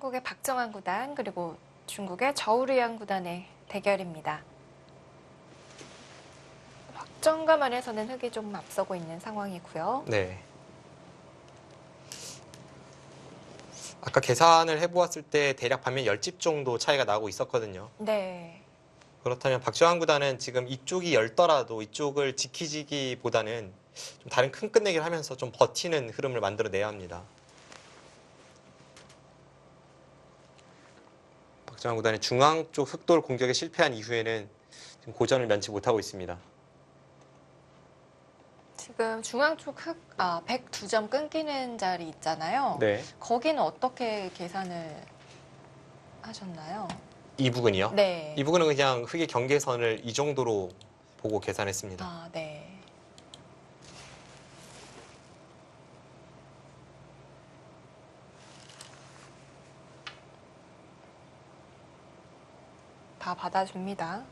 한국의 박정환 구단 그리고 중국의 저우르양 구단의 대결입니다. 확정감안에서는 흑이 좀 앞서고 있는 상황이고요. 네. 아까 계산을 해보았을 때 대략 반면 10집 정도 차이가 나고 있었거든요. 네. 그렇다면 박정환 구단은 지금 이쪽이 열더라도 이쪽을 지키기보다는 좀 다른 큰 끝내기를 하면서 좀 버티는 흐름을 만들어내야 합니다. 박정환 구단의 중앙 쪽 흑돌 공격에 실패한 이후에는 지금 고전을 면치 못하고 있습니다. 지금 중앙 쪽 102점 끊기는 자리 있잖아요. 네. 거기는 어떻게 계산을 하셨나요? 이 부분이요? 네. 이 부분은 그냥 흑의 경계선을 이 정도로 보고 계산했습니다. 아, 네. 다 받아줍니다.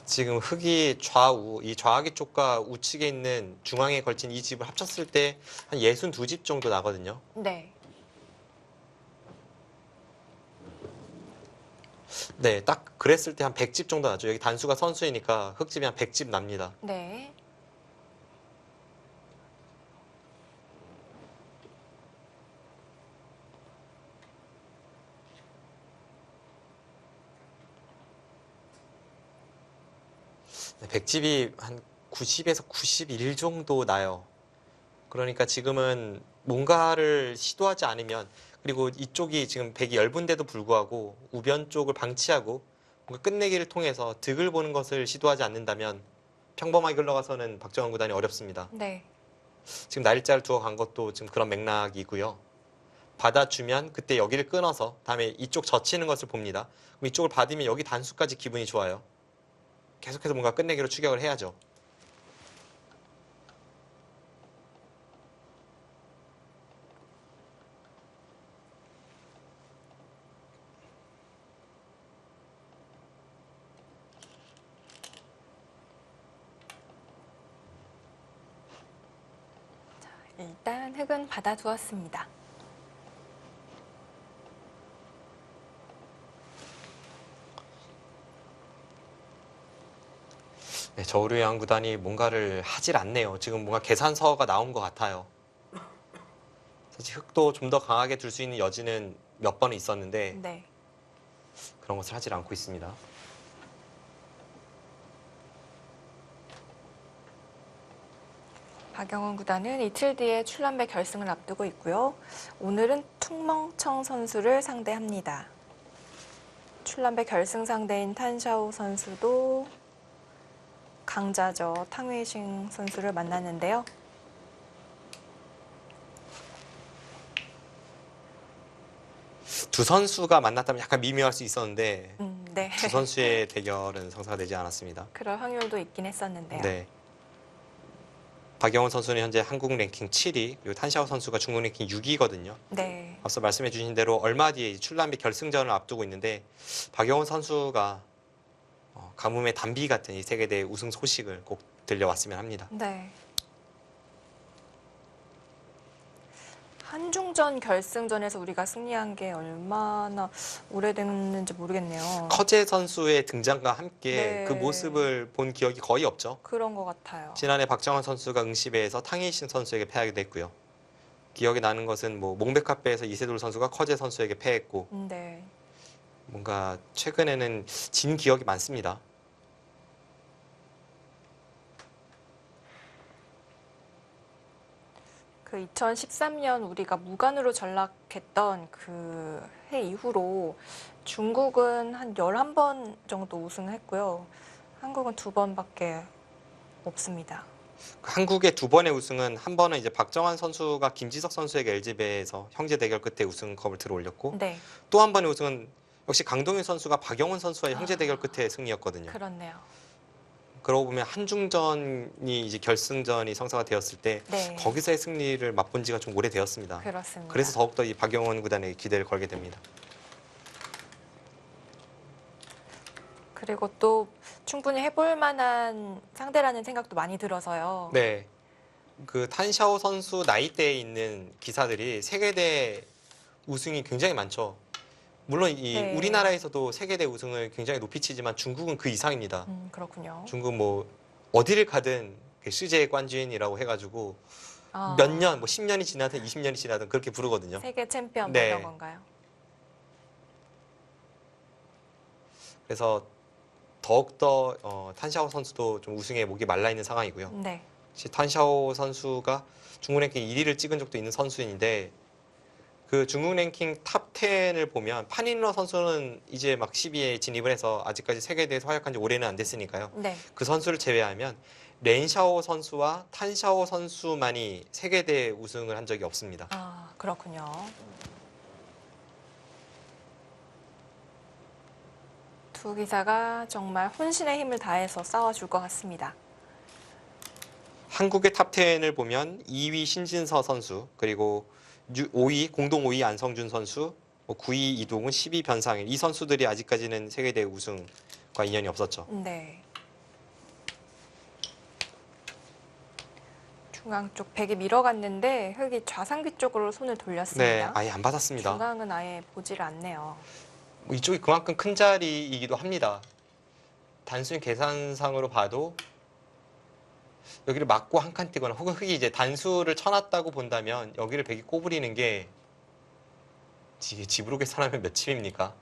지금 흑이 좌우, 이 좌하기 쪽과 우측에 있는 중앙에 걸친 이 집을 합쳤을 때 한 62집 정도 나거든요. 네. 네, 딱 그랬을 때 한 100집 정도 나죠. 여기 단수가 선수이니까 흑집이 한 100집 납니다. 네. 네, 100집이 한 90에서 91 정도 나요. 그러니까 지금은 뭔가를 시도하지 않으면, 그리고 이쪽이 지금 100이 얇은데도 불구하고 우변 쪽을 방치하고 뭔가 끝내기를 통해서 득을 보는 것을 시도하지 않는다면 평범하게 흘러가서는 박정환 구단이 어렵습니다. 네. 지금 날짜를 두어 간 것도 지금 그런 맥락이고요. 받아주면 그때 여기를 끊어서 다음에 이쪽 젖히는 것을 봅니다. 그럼 이쪽을 받으면 여기 단수까지 기분이 좋아요. 계속해서 뭔가 끝내기로 추격을 해야죠. 일단 흑은 받아두었습니다. 네, 저우르양 구단이 뭔가를 하질 않네요. 지금 뭔가 계산서가 나온 것 같아요. 사실 흑도 좀 더 강하게 둘 수 있는 여지는 몇 번은 있었는데 네. 그런 것을 하질 않고 있습니다. 박영훈 구단은 이틀 뒤에 출란배 결승을 앞두고 있고요. 오늘은 퉁멍청 선수를 상대합니다. 출란배 결승 상대인 탄샤오 선수도 강자죠. 탕웨이싱 선수를 만났는데요. 두 선수가 만났다면 약간 미묘할 수 있었는데 네. 두 선수의 대결은 성사가 되지 않았습니다. 그럴 확률도 있긴 했었는데요. 네. 박영훈 선수는 현재 한국 랭킹 7위, 그리고 탄샤오 선수가 중국 랭킹 6위거든요. 네. 앞서 말씀해 주신 대로 얼마 뒤에 출란비 결승전을 앞두고 있는데 박영훈 선수가 가뭄의 단비 같은 이 세계대회 우승 소식을 꼭 들려왔으면 합니다. 네. 한중전 결승전에서 우리가 승리한 게 얼마나 오래됐는지 모르겠네요. 커제 선수의 등장과 함께 네. 그 모습을 본 기억이 거의 없죠. 그런 것 같아요. 지난해 박정환 선수가 응시배에서 탕웨이싱 선수에게 패하게 됐고요. 기억이 나는 것은 뭐 몽백카페에서 이세돌 선수가 커제 선수에게 패했고 네. 뭔가 최근에는 진 기억이 많습니다. 그 2013년 우리가 무관으로 전락했던 그 해 이후로 중국은 한 11번 정도 우승했고요. 한국은 2번밖에 없습니다. 한국의 두 번의 우승은 한 번은 이제 박정환 선수가 김지석 선수에게 LG배에서 형제 대결 끝에 우승컵을 들어올렸고 네. 또 한 번의 우승은 역시 강동윤 선수가 박영훈 선수와의 형제 대결 끝에 승리였거든요. 그렇네요. 그러고 보면 한중전이 이제 결승전이 성사가 되었을 때 네. 거기서의 승리를 맛본 지가 좀 오래되었습니다. 그렇습니다. 그래서 더욱더 이 박영훈 구단에게 기대를 걸게 됩니다. 그리고 또 충분히 해볼 만한 상대라는 생각도 많이 들어서요. 네. 그 탄샤오 선수 나이대에 있는 기사들이 세계대 우승이 굉장히 많죠. 물론 이 네. 우리나라에서도 세계대 우승을 굉장히 높이 치지만 중국은 그 이상입니다. 그렇군요. 중국 뭐 어디를 가든 그 시제 관주인이라고 해가지고 아, 몇 년, 뭐 10년이 지나든 20년이 지나든 그렇게 부르거든요. 세계 챔피언 뭐 이런 네. 건가요? 그래서 더욱더 탄샤오 선수도 좀 우승에 목이 말라 있는 상황이고요. 네. 탄샤오 선수가 중국 랭킹 1위를 찍은 적도 있는 선수인데 그 중국 랭킹 탑 10을 보면 판인러 선수는 이제 막 10위에 진입을 해서 아직까지 세계대회에서 활약한 지 오래는 안 됐으니까요. 네. 그 선수를 제외하면 렌샤오 선수와 탄샤오 선수만이 세계대회 우승을 한 적이 없습니다. 아, 그렇군요. 두 기사가 정말 혼신의 힘을 다해서 싸워줄 것 같습니다. 한국의 탑 10을 보면 2위 신진서 선수, 그리고 5위 공동 5위 안성준 선수, 9위 이동훈, 10위 변상일 이 선수들이 아직까지는 세계대회 우승과 인연이 없었죠. 네. 중앙 쪽 벽이 밀어갔는데 흙이 좌상귀 쪽으로 손을 네, 돌렸습니다. 아예 안 받았습니다. 중앙은 아예 보지를 않네요. 이쪽이 그만큼 큰 자리이기도 합니다. 단순히 계산상으로 봐도 여기를 막고 한 칸 뛰거나 혹은 흙이 이제 단수를 쳐놨다고 본다면 여기를 백이 꼬부리는 게 집으로 계산하면 몇 칩입니까?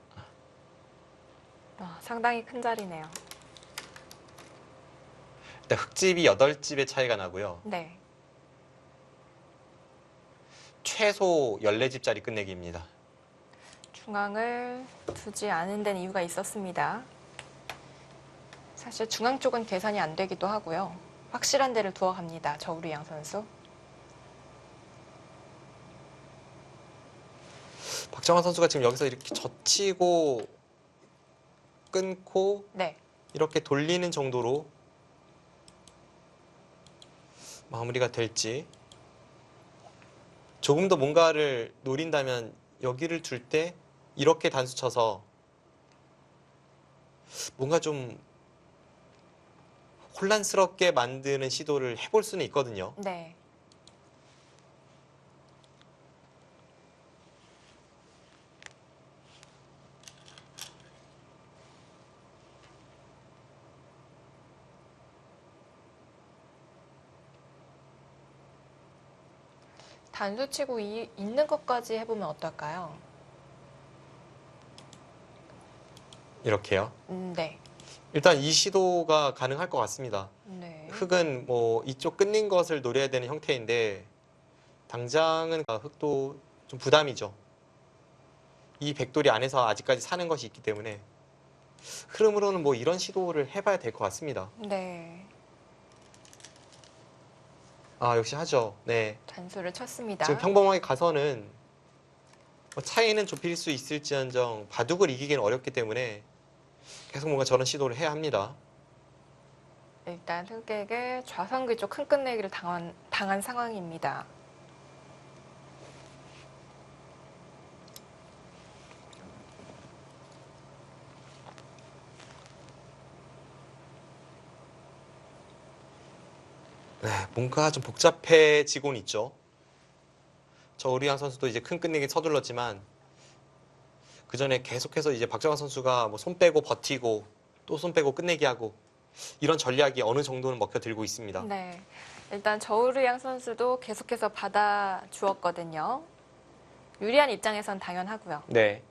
상당히 큰 자리네요. 일단 흙집이 8집의 차이가 나고요. 네. 최소 14집짜리 끝내기입니다. 중앙을 두지 않은 데는 이유가 있었습니다. 사실 중앙 쪽은 계산이 안 되기도 하고요. 확실한 데를 두어 갑니다. 저우리양 선수. 박정환 선수가 지금 여기서 이렇게 젖히고 끊고 네. 이렇게 돌리는 정도로 마무리가 될지, 조금 더 뭔가를 노린다면 여기를 줄 때 이렇게 단수 쳐서 뭔가 좀 혼란스럽게 만드는 시도를 해볼 수는 있거든요. 네. 단수 치고 있는 것까지 해보면 어떨까요? 이렇게요. 네. 일단 이 시도가 가능할 것 같습니다. 네. 흙은 뭐 이쪽 끝낸 것을 노려야 되는 형태인데 당장은 흙도 좀 부담이죠. 이 백돌이 안에서 아직까지 사는 것이 있기 때문에 흐름으로는 뭐 이런 시도를 해봐야 될 것 같습니다. 네. 아, 역시 하죠. 네. 단수를 쳤습니다. 지금 평범하게 가서는 뭐 차이는 좁힐 수 있을지언정 바둑을 이기기는 어렵기 때문에 계속 뭔가 저런 시도를 해야 합니다. 일단 흑에게 좌상귀 쪽 큰 끝내기를 당한 상황입니다. 네, 뭔가 좀 복잡해지곤 있죠. 저우리양 선수도 이제 큰 끝내기 서둘렀지만 그 전에 계속해서 이제 박정환 선수가 뭐 손 빼고 버티고 또 손 빼고 끝내기 하고 이런 전략이 어느 정도는 먹혀들고 있습니다. 네. 일단 저우르양 선수도 계속해서 받아 주었거든요. 유리한 입장에선 당연하고요. 네.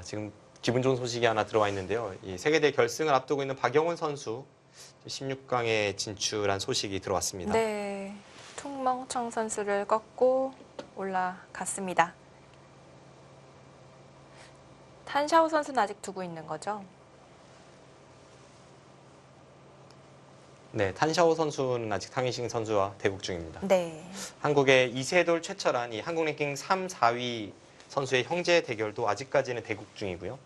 지금 기분 좋은 소식이 하나 들어와 있는데요. 이 세계대 결승을 앞두고 있는 박영훈 선수 16강에 진출한 소식이 들어왔습니다. 네. 퉁멍청 선수를 꺾고 올라갔습니다. 탄샤오 선수는 아직 두고 있는 거죠? 네, 탄샤오 선수는 아직 탕이싱 선수와 대국 중입니다. 네. 한국의 이세돌 최철한 이 한국 랭킹 3, 4위 선수의 형제 대결도 아직까지는 대국 중이고요.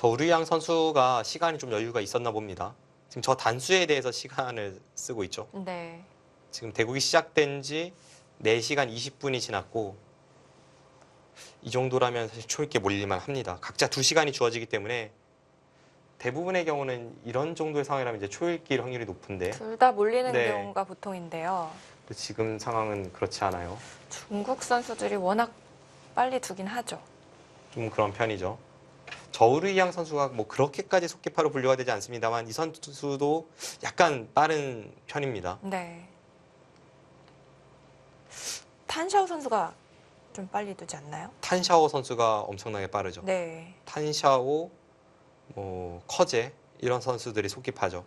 저우르양 선수가 시간이 좀 여유가 있었나 봅니다. 지금 저 단수에 대해서 시간을 쓰고 있죠. 네. 지금 대국이 시작된 지 4시간 20분이 지났고 이 정도라면 사실 초읽기에 몰릴만 합니다. 각자 2시간이 주어지기 때문에 대부분의 경우는 이런 정도의 상황이라면 이제 초읽기일 확률이 높은데 둘 다 몰리는 네. 경우가 보통인데요. 지금 상황은 그렇지 않아요. 중국 선수들이 워낙 빨리 두긴 하죠. 좀 그런 편이죠. 저우르이양 선수가 뭐 그렇게까지 속기파로 분류가 되지 않습니다만 이 선수도 약간 빠른 편입니다. 네. 탄샤오 선수가 좀 빨리 두지 않나요? 탄샤오 선수가 엄청나게 빠르죠. 네. 탄샤오, 뭐 커제 이런 선수들이 속기파죠.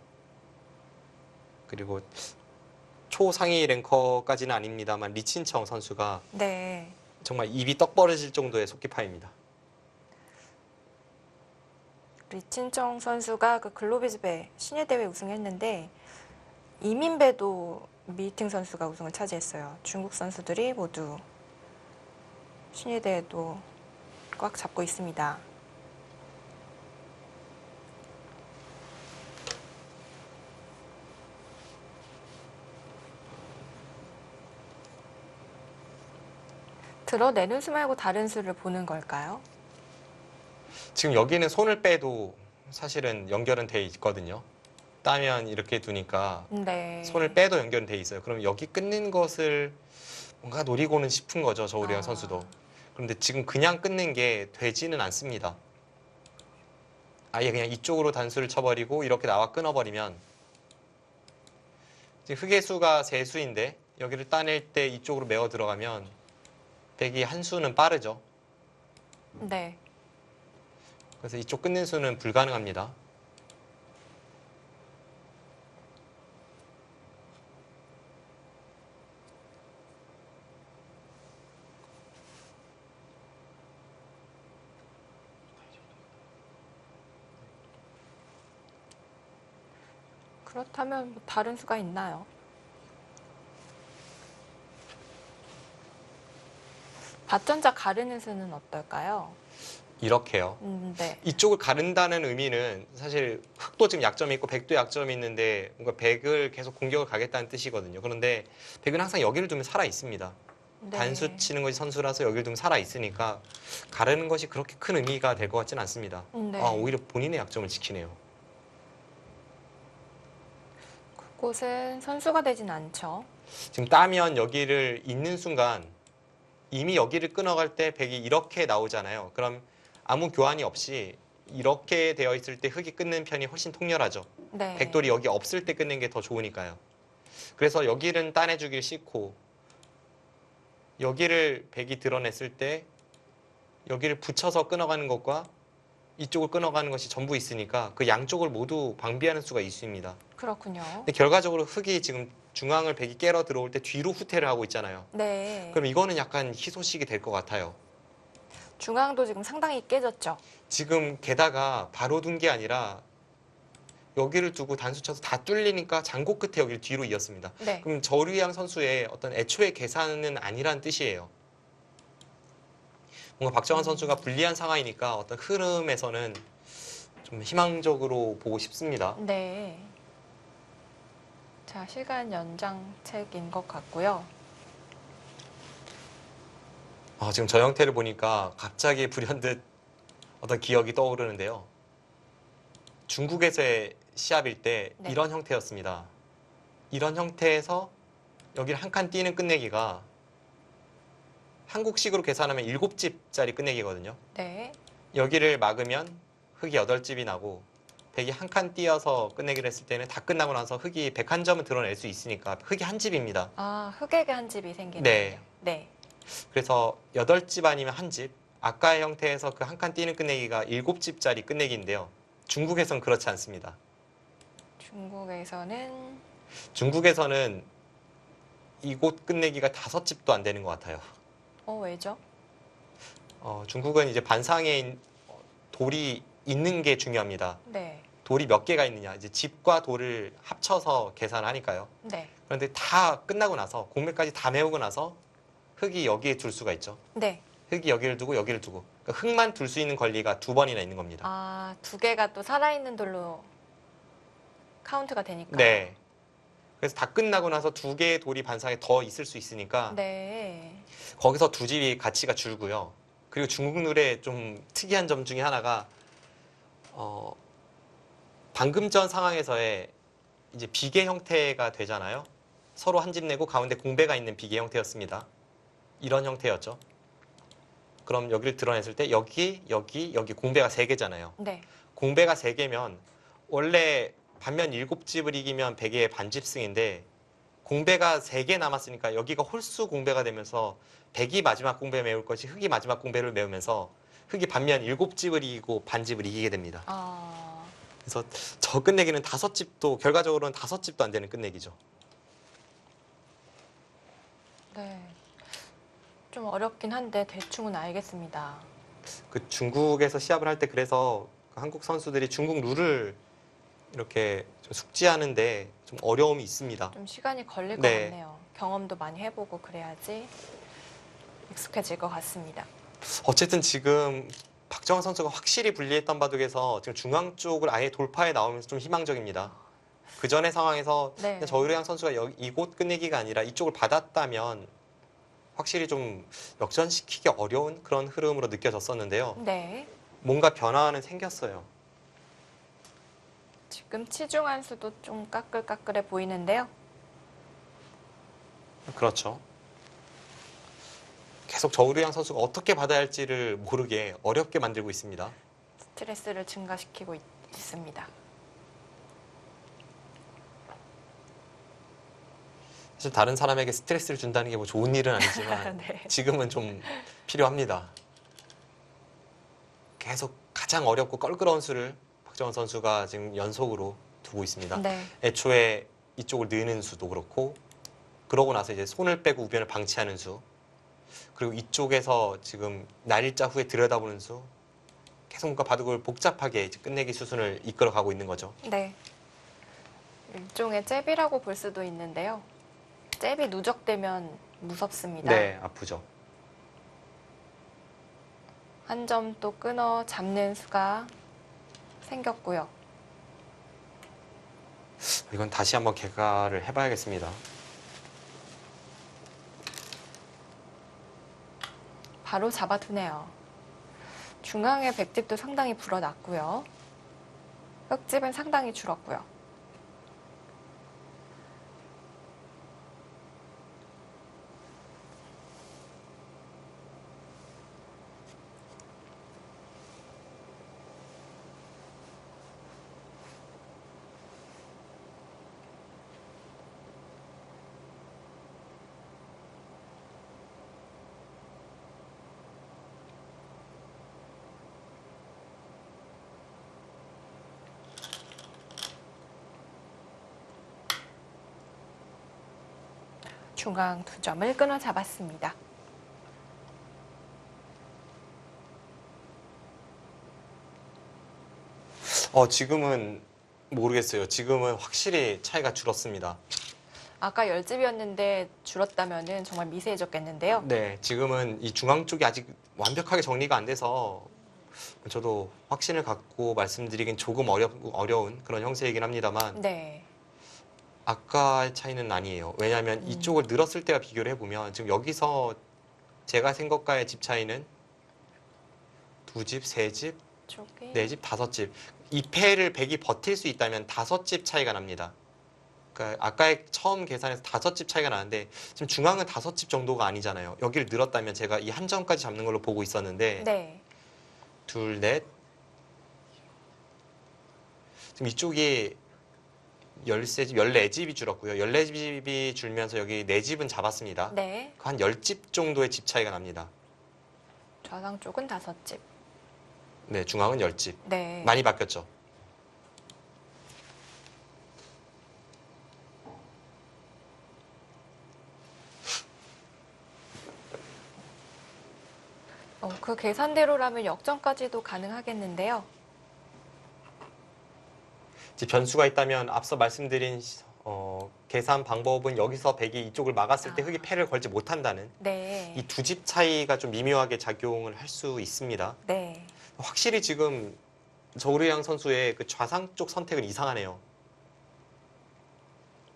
그리고 초상위 랭커까지는 아닙니다만 리친청 선수가 네. 정말 입이 떡 벌어질 정도의 속기파입니다. 리친청 선수가 그 글로비즈배 신예 대회 우승했는데 이민배도 미팅 선수가 우승을 차지했어요. 중국 선수들이 모두 신예 대회도 꽉 잡고 있습니다. 드러내는 수 말고 다른 수를 보는 걸까요? 지금 여기는 손을 빼도 사실은 연결은 돼 있거든요. 따면 이렇게 두니까 네. 손을 빼도 연결은 돼 있어요. 그럼 여기 끊는 것을 뭔가 노리고는 싶은 거죠. 저우리양 아. 선수도. 그런데 지금 그냥 끊는 게 되지는 않습니다. 아예 그냥 이쪽으로 단수를 쳐버리고 이렇게 나와 끊어버리면 지금 흑의 수가 세 수인데 여기를 따낼 때 이쪽으로 메어 들어가면 백이 한 수는 빠르죠. 네. 그래서 이쪽 끊는 수는 불가능합니다. 그렇다면 뭐 다른 수가 있나요? 밭전자 가르는 수는 어떨까요? 이렇게요. 네. 이쪽을 가른다는 의미는 사실 흑도 지금 약점이 있고 백도 약점이 있는데 뭔가 백을 계속 공격을 가겠다는 뜻이거든요. 그런데 백은 항상 여기를 두면 살아 있습니다. 네. 단수 치는 것이 선수라서 여기를 두면 살아 있으니까 가르는 것이 그렇게 큰 의미가 될 것 같지는 않습니다. 네. 오히려 본인의 약점을 지키네요. 그곳은 선수가 되진 않죠. 지금 따면 여기를 잇는 순간 이미 여기를 끊어갈 때 백이 이렇게 나오잖아요. 그럼 아무 교환이 없이 이렇게 되어 있을 때 흑이 끊는 편이 훨씬 통렬하죠. 네. 백돌이 여기 없을 때 끊는 게 더 좋으니까요. 그래서 여기를 따내주길 싫고 여기를 백이 드러냈을 때 여기를 붙여서 끊어가는 것과 이쪽을 끊어가는 것이 전부 있으니까 그 양쪽을 모두 방비하는 수가 있습니다. 그렇군요. 근데 결과적으로 흑이 지금 중앙을 백이 깨러 들어올 때 뒤로 후퇴를 하고 있잖아요. 네. 그럼 이거는 약간 희소식이 될 것 같아요. 중앙도 지금 상당히 깨졌죠. 지금 게다가 바로 둔 게 아니라 여기를 두고 단수 쳐서 다 뚫리니까 장고 끝에 여기를 뒤로 이었습니다. 네. 그럼 저류양 선수의 어떤 애초의 계산은 아니란 뜻이에요. 뭔가 박정환 선수가 불리한 상황이니까 어떤 흐름에서는 좀 희망적으로 보고 싶습니다. 네. 자, 시간 연장책인 것 같고요. 지금 저 형태를 보니까 갑자기 불현듯 어떤 기억이 떠오르는데요. 중국에서의 시합일 때 네. 이런 형태였습니다. 이런 형태에서 여기를 한 칸 띄는 끝내기가 한국식으로 계산하면 7집짜리 끝내기거든요. 네. 여기를 막으면 흑이 8집이 나고 백이 한 칸 띄어서 끝내기를 했을 때는 다 끝나고 나서 흑이 101점을 드러낼 수 있으니까 흑이 한 집입니다. 아, 흑에게 한 집이 생기네요. 네. 네. 그래서 8집 아니면 한 집. 아까의 형태에서 그 한 칸 띄는 끝내기가 7집짜리 끝내기인데요. 중국에선 그렇지 않습니다. 중국에서는 이곳 끝내기가 5집도 안 되는 것 같아요. 왜죠? 중국은 이제 반상에 돌이 있는 게 중요합니다. 네. 돌이 몇 개가 있느냐. 이제 집과 돌을 합쳐서 계산하니까요. 네. 그런데 다 끝나고 나서 공매까지 다 메우고 나서 흑이 여기에 둘 수가 있죠. 네. 흙이 여기를 두고 여기를 두고. 그러니까 흙만 둘 수 있는 권리가 2번이나 있는 겁니다. 아, 두 개가 또 살아있는 돌로 카운트가 되니까. 네. 그래서 다 끝나고 나서 2개의 돌이 반상에 더 있을 수 있으니까 네. 거기서 두 집이 가치가 줄고요. 그리고 중국 룰의 좀 특이한 점 중에 하나가 방금 전 상황에서의 이제 비계 형태가 되잖아요. 서로 한 집 내고 가운데 공배가 있는 비계 형태였습니다. 이런 형태였죠. 그럼 여기를 드러냈을 때 여기, 여기, 여기 공배가 3개잖아요. 네. 공배가 3개면 원래 반면 7집을 이기면 100의 반집승인데 공배가 3개 남았으니까 여기가 홀수 공배가 되면서 100이 마지막 공배 메울 것이 흙이 마지막 공배를 메우면서 흙이 반면 7집을 이기고 반집을 이기게 됩니다. 아, 그래서 저 끝내기는 5집도 결과적으로는 5집도 안 되는 끝내기죠. 네. 좀 어렵긴 한데 대충은 알겠습니다. 그 중국에서 시합을 할 때 그래서 한국 선수들이 중국 룰을 이렇게 좀 숙지하는데 좀 어려움이 있습니다. 좀 시간이 걸릴 것 네. 같네요. 경험도 많이 해보고 그래야지 익숙해질 것 같습니다. 어쨌든 지금 박정환 선수가 확실히 불리했던 바둑에서 지금 중앙 쪽을 아예 돌파해 나오면서 좀 희망적입니다. 그 전의 상황에서 네. 그냥 저우량 선수가 이곳 끝내기가 아니라 이쪽을 받았다면 확실히 좀 역전시키기 어려운 그런 흐름으로 느껴졌었는데요. 네. 뭔가 변화는 생겼어요. 지금 치중한 수도 좀 까끌까끌해 보이는데요. 그렇죠. 계속 저우량 선수가 어떻게 받아야 할지를 모르게 어렵게 만들고 있습니다. 스트레스를 증가시키고 있습니다. 사실 다른 사람에게 스트레스를 준다는 게 뭐 좋은 일은 아니지만 네. 지금은 좀 필요합니다. 계속 가장 어렵고 껄끄러운 수를 박정환 선수가 지금 연속으로 두고 있습니다. 네. 애초에 이쪽을 느는 수도 그렇고 그러고 나서 이제 손을 빼고 우변을 방치하는 수 그리고 이쪽에서 지금 날일자 후에 들여다보는 수 계속 뭔가 바둑을 복잡하게 이제 끝내기 수순을 이끌어가고 있는 거죠. 네. 일종의 잽이라고 볼 수도 있는데요. 잽이 누적되면 무섭습니다. 네, 아프죠. 한 점 또 끊어 잡는 수가 생겼고요. 이건 다시 한번 개가를 해봐야겠습니다. 바로 잡아두네요. 중앙의 백집도 상당히 불어났고요. 흙집은 상당히 줄었고요. 중앙 2점을 끊어 잡았습니다. 지금은 모르겠어요. 지금은 확실히 차이가 줄었습니다. 아까 10집이었는데 줄었다면 정말 미세해졌겠는데요. 네, 지금은 이 중앙 쪽이 아직 완벽하게 정리가 안 돼서 저도 확신을 갖고 말씀드리긴 조금 어려운 그런 형세이긴 합니다만 네. 아까의 차이는 아니에요. 왜냐하면 이쪽을 늘었을 때와 비교를 해보면 지금 여기서 제가 센 것과의 집 차이는 2집, 3집, 쪽이 4집, 5집. 이 패를 100이 버틸 수 있다면 5집 차이가 납니다. 그러니까 아까의 처음 계산에서 5집 차이가 나는데 지금 중앙은 5집 정도가 아니잖아요. 여기를 늘었다면 제가 이 한 점까지 잡는 걸로 보고 있었는데 네. 둘, 넷. 지금 이쪽이 13집, 14집이 줄었고요. 14집이 줄면서 여기 4집은 잡았습니다. 네. 한 10집 정도의 집 차이가 납니다. 좌상 쪽은 5집. 네, 중앙은 10집. 네. 많이 바뀌었죠. 그 계산대로라면 역전까지도 가능하겠는데요. 이제 변수가 있다면 앞서 말씀드린 계산 방법은 여기서 백이 이쪽을 막았을 때 흑이 패를 걸지 못한다는 네. 이 두 집 차이가 좀 미묘하게 작용을 할 수 있습니다. 네. 확실히 지금 저우르양 선수의 그 좌상 쪽 선택은 이상하네요.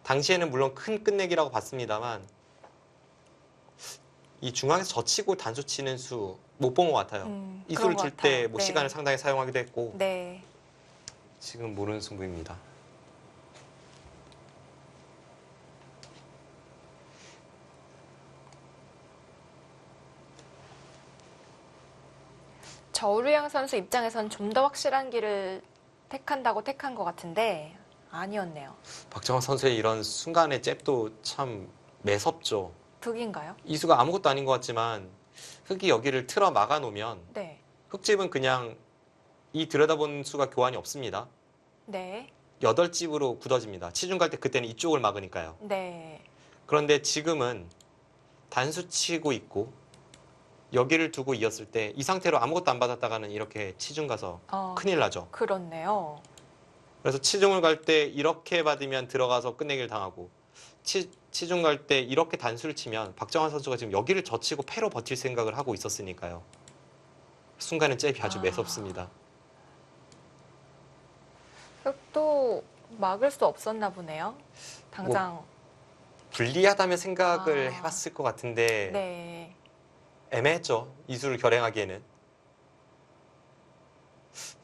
당시에는 물론 큰 끝내기라고 봤습니다만 이 중앙에서 젖히고 단수 치는 수 못 본 것 같아요. 이 그런 수를 것 칠 때 같아요. 뭐 네. 시간을 상당히 사용하기도 했고 네. 지금 모르는 승부입니다. 저우르양 선수 입장에선 좀 더 확실한 길을 택한다고 택한 것 같은데 아니었네요. 박정환 선수의 이런 순간의 잽도 참 매섭죠. 득인가요? 이 수가 아무것도 아닌 것 같지만 흑이 여기를 틀어 막아 놓으면 네. 흑집은 그냥 이 들여다본 수가 교환이 없습니다. 네. 8집으로 굳어집니다. 치중 갈 때 그때는 이쪽을 막으니까요. 네. 그런데 지금은 단수 치고 있고 여기를 두고 이었을 때 이 상태로 아무것도 안 받았다가는 이렇게 치중 가서 큰일 나죠. 그렇네요. 그래서 치중을 갈 때 이렇게 받으면 들어가서 끝내기를 당하고 치중 갈 때 이렇게 단수를 치면 박정환 선수가 지금 여기를 젖히고 패로 버틸 생각을 하고 있었으니까요. 순간은 잽이 아주 매섭습니다. 또 막을 수 없었나 보네요. 당장. 불리하다면 생각을 아. 해봤을 것 같은데 네. 애매했죠. 이 수를 결행하기에는.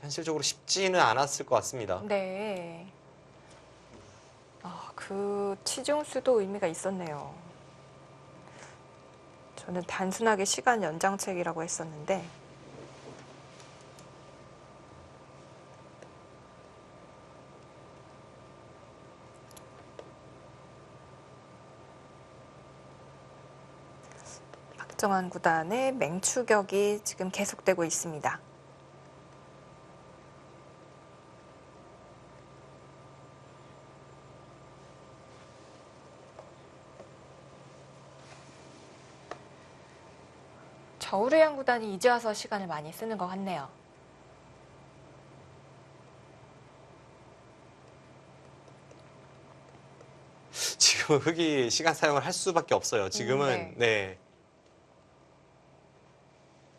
현실적으로 쉽지는 않았을 것 같습니다. 네. 그 치중수도 의미가 있었네요. 저는 단순하게 시간 연장책이라고 했었는데 박정환 구단의 맹추격이 지금 계속되고 있습니다. 저우르양 구단이 이제 와서 시간을 많이 쓰는 것 같네요. 지금 흑이 시간 사용을 할 수밖에 없어요. 지금은 네.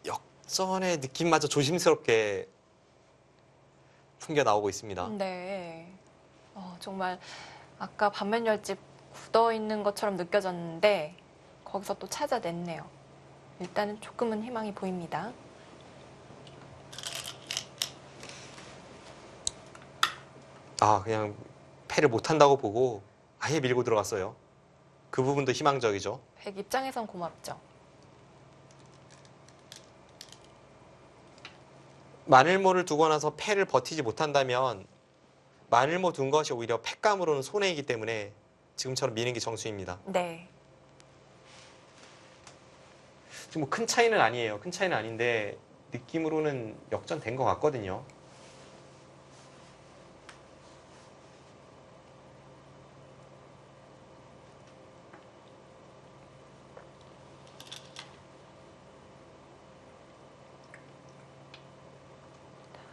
역전의 느낌마저 조심스럽게 풍겨 나오고 있습니다. 네. 정말 아까 반면열집 굳어 있는 것처럼 느껴졌는데 거기서 또 찾아냈네요. 일단은 조금은 희망이 보입니다. 그냥 패를 못한다고 보고 아예 밀고 들어갔어요. 그 부분도 희망적이죠. 백 입장에선 고맙죠. 마늘모를 두고 나서 패를 버티지 못한다면 마늘모 둔 것이 오히려 패감으로는 손해이기 때문에 지금처럼 미는 게 정수입니다. 네. 지금 뭐 큰 차이는 아니에요. 큰 차이는 아닌데 느낌으로는 역전된 것 같거든요.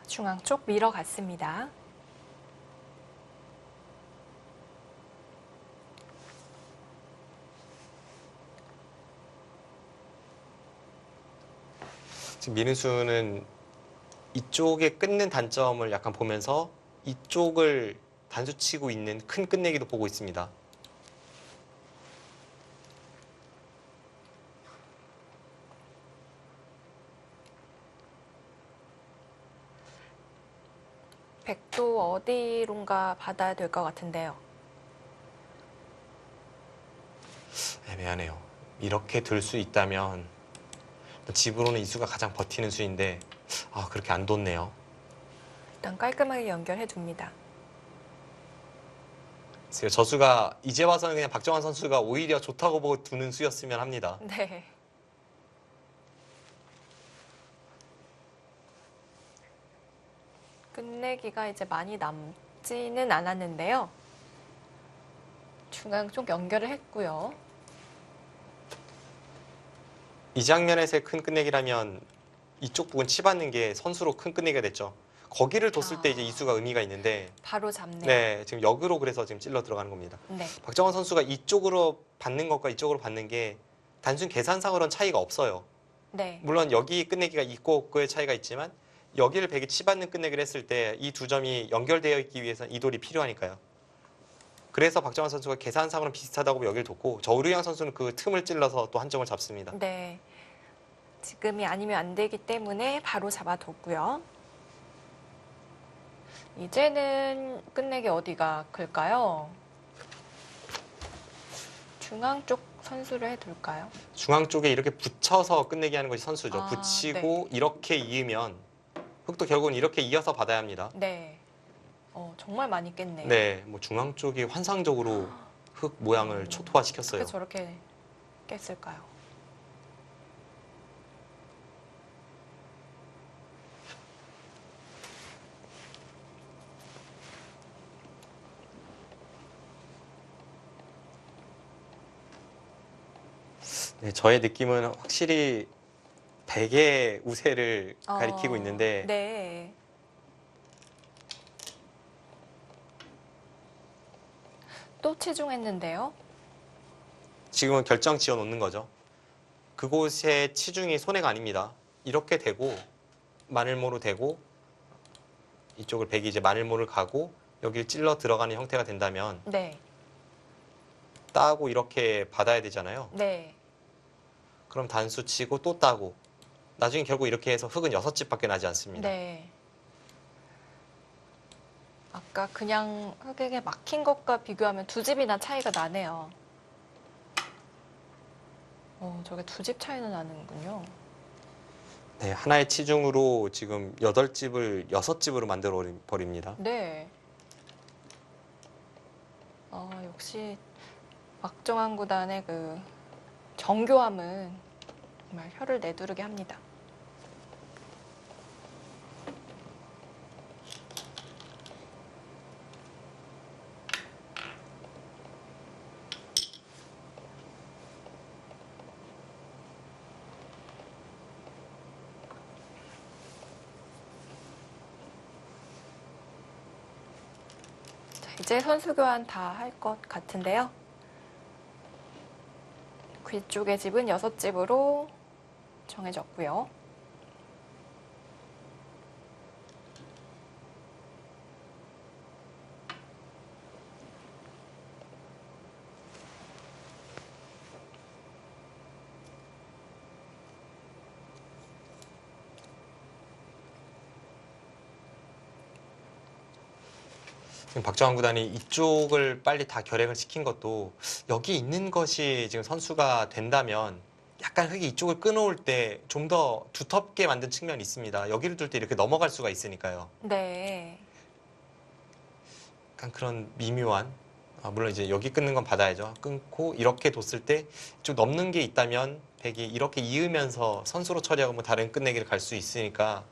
중앙 쪽 밀어갔습니다. 지금 미는수는 이쪽에 끊는 단점을 약간 보면서 이쪽을 단수치고 있는 큰 끝내기도 보고 있습니다. 백도 어디론가 받아야 될 것 같은데요. 애매하네요. 이렇게 들 수 있다면 집으로는 이 수가 가장 버티는 수인데 그렇게 안 뒀네요. 일단 깔끔하게 연결해 줍니다. 저 수가 이제 와서는 그냥 박정환 선수가 오히려 좋다고 보고 두는 수였으면 합니다. 네. 끝내기가 이제 많이 남지는 않았는데요. 중앙 쪽 연결을 했고요. 이 장면에서의 큰 끝내기라면 이쪽 부분 치받는 게 선수로 큰 끝내기가 됐죠. 거기를 뒀을 때 이제 이수가 의미가 있는데 바로 잡네요. 네, 지금 역으로 그래서 지금 찔러 들어가는 겁니다. 네. 박정원 선수가 이쪽으로 받는 것과 이쪽으로 받는 게 단순 계산상으로는 차이가 없어요. 네. 물론 여기 끝내기가 있고 없고의 차이가 있지만 여기를 백이 치받는 끝내기를 했을 때 이 두 점이 연결되어 있기 위해서는 이 돌이 필요하니까요. 그래서 박정원 선수가 계산상으로는 비슷하다고 여기를 뒀고 저우르양 선수는 그 틈을 찔러서 또 한 점을 잡습니다. 네. 지금이 아니면 안 되기 때문에 바로 잡아뒀고요. 이제는 끝내기 어디가 클까요? 중앙 쪽 선수를 해둘까요? 중앙 쪽에 이렇게 붙여서 끝내기 하는 것이 선수죠. 아, 붙이고 이렇게 이으면 흙도 결국은 이렇게 이어서 받아야 합니다. 네. 정말 많이 깼네요. 네, 뭐 중앙 쪽이 환상적으로 흙 모양을 초토화시켰어요. 어떻게 저렇게 깼을까요? 네, 저의 느낌은 확실히 백의 우세를 가리키고 있는데 네. 또 치중했는데요. 지금은 결정 지어 놓는 거죠. 그곳의 치중이 손해가 아닙니다. 이렇게 되고 마늘모로 되고 이쪽을 백이 이제 마늘모를 가고 여기를 찔러 들어가는 형태가 된다면 네. 따고 이렇게 받아야 되잖아요. 네. 그럼 단수 치고 또 따고 나중에 결국 이렇게 해서 흙은 6집밖에 나지 않습니다. 네. 아까 그냥 흙에게 막힌 것과 비교하면 2집이나 차이가 나네요. 저게 2집 차이는 나는군요. 네, 하나의 치중으로 지금 8집을 6집으로 만들어 버립니다. 네. 역시 박정환 구단의 그 정교함은 정말 혀를 내두르게 합니다. 자, 이제 선수 교환 다 할 것 같은데요. 귀쪽의 집은 6집으로 정해졌고요. 지금 박정환 구단이 이쪽을 빨리 다 결행을 시킨 것도 여기 있는 것이 지금 선수가 된다면 약간 흙이 이쪽을 끊어올 때 좀 더 두텁게 만든 측면이 있습니다. 여기를 둘 때 이렇게 넘어갈 수가 있으니까요. 네. 약간 그런 미묘한 물론 이제 여기 끊는 건 받아야죠. 끊고 이렇게 뒀을 때 좀 넘는 게 있다면 백이 이렇게 이으면서 선수로 처리하고 뭐 다른 끝내기를 갈 수 있으니까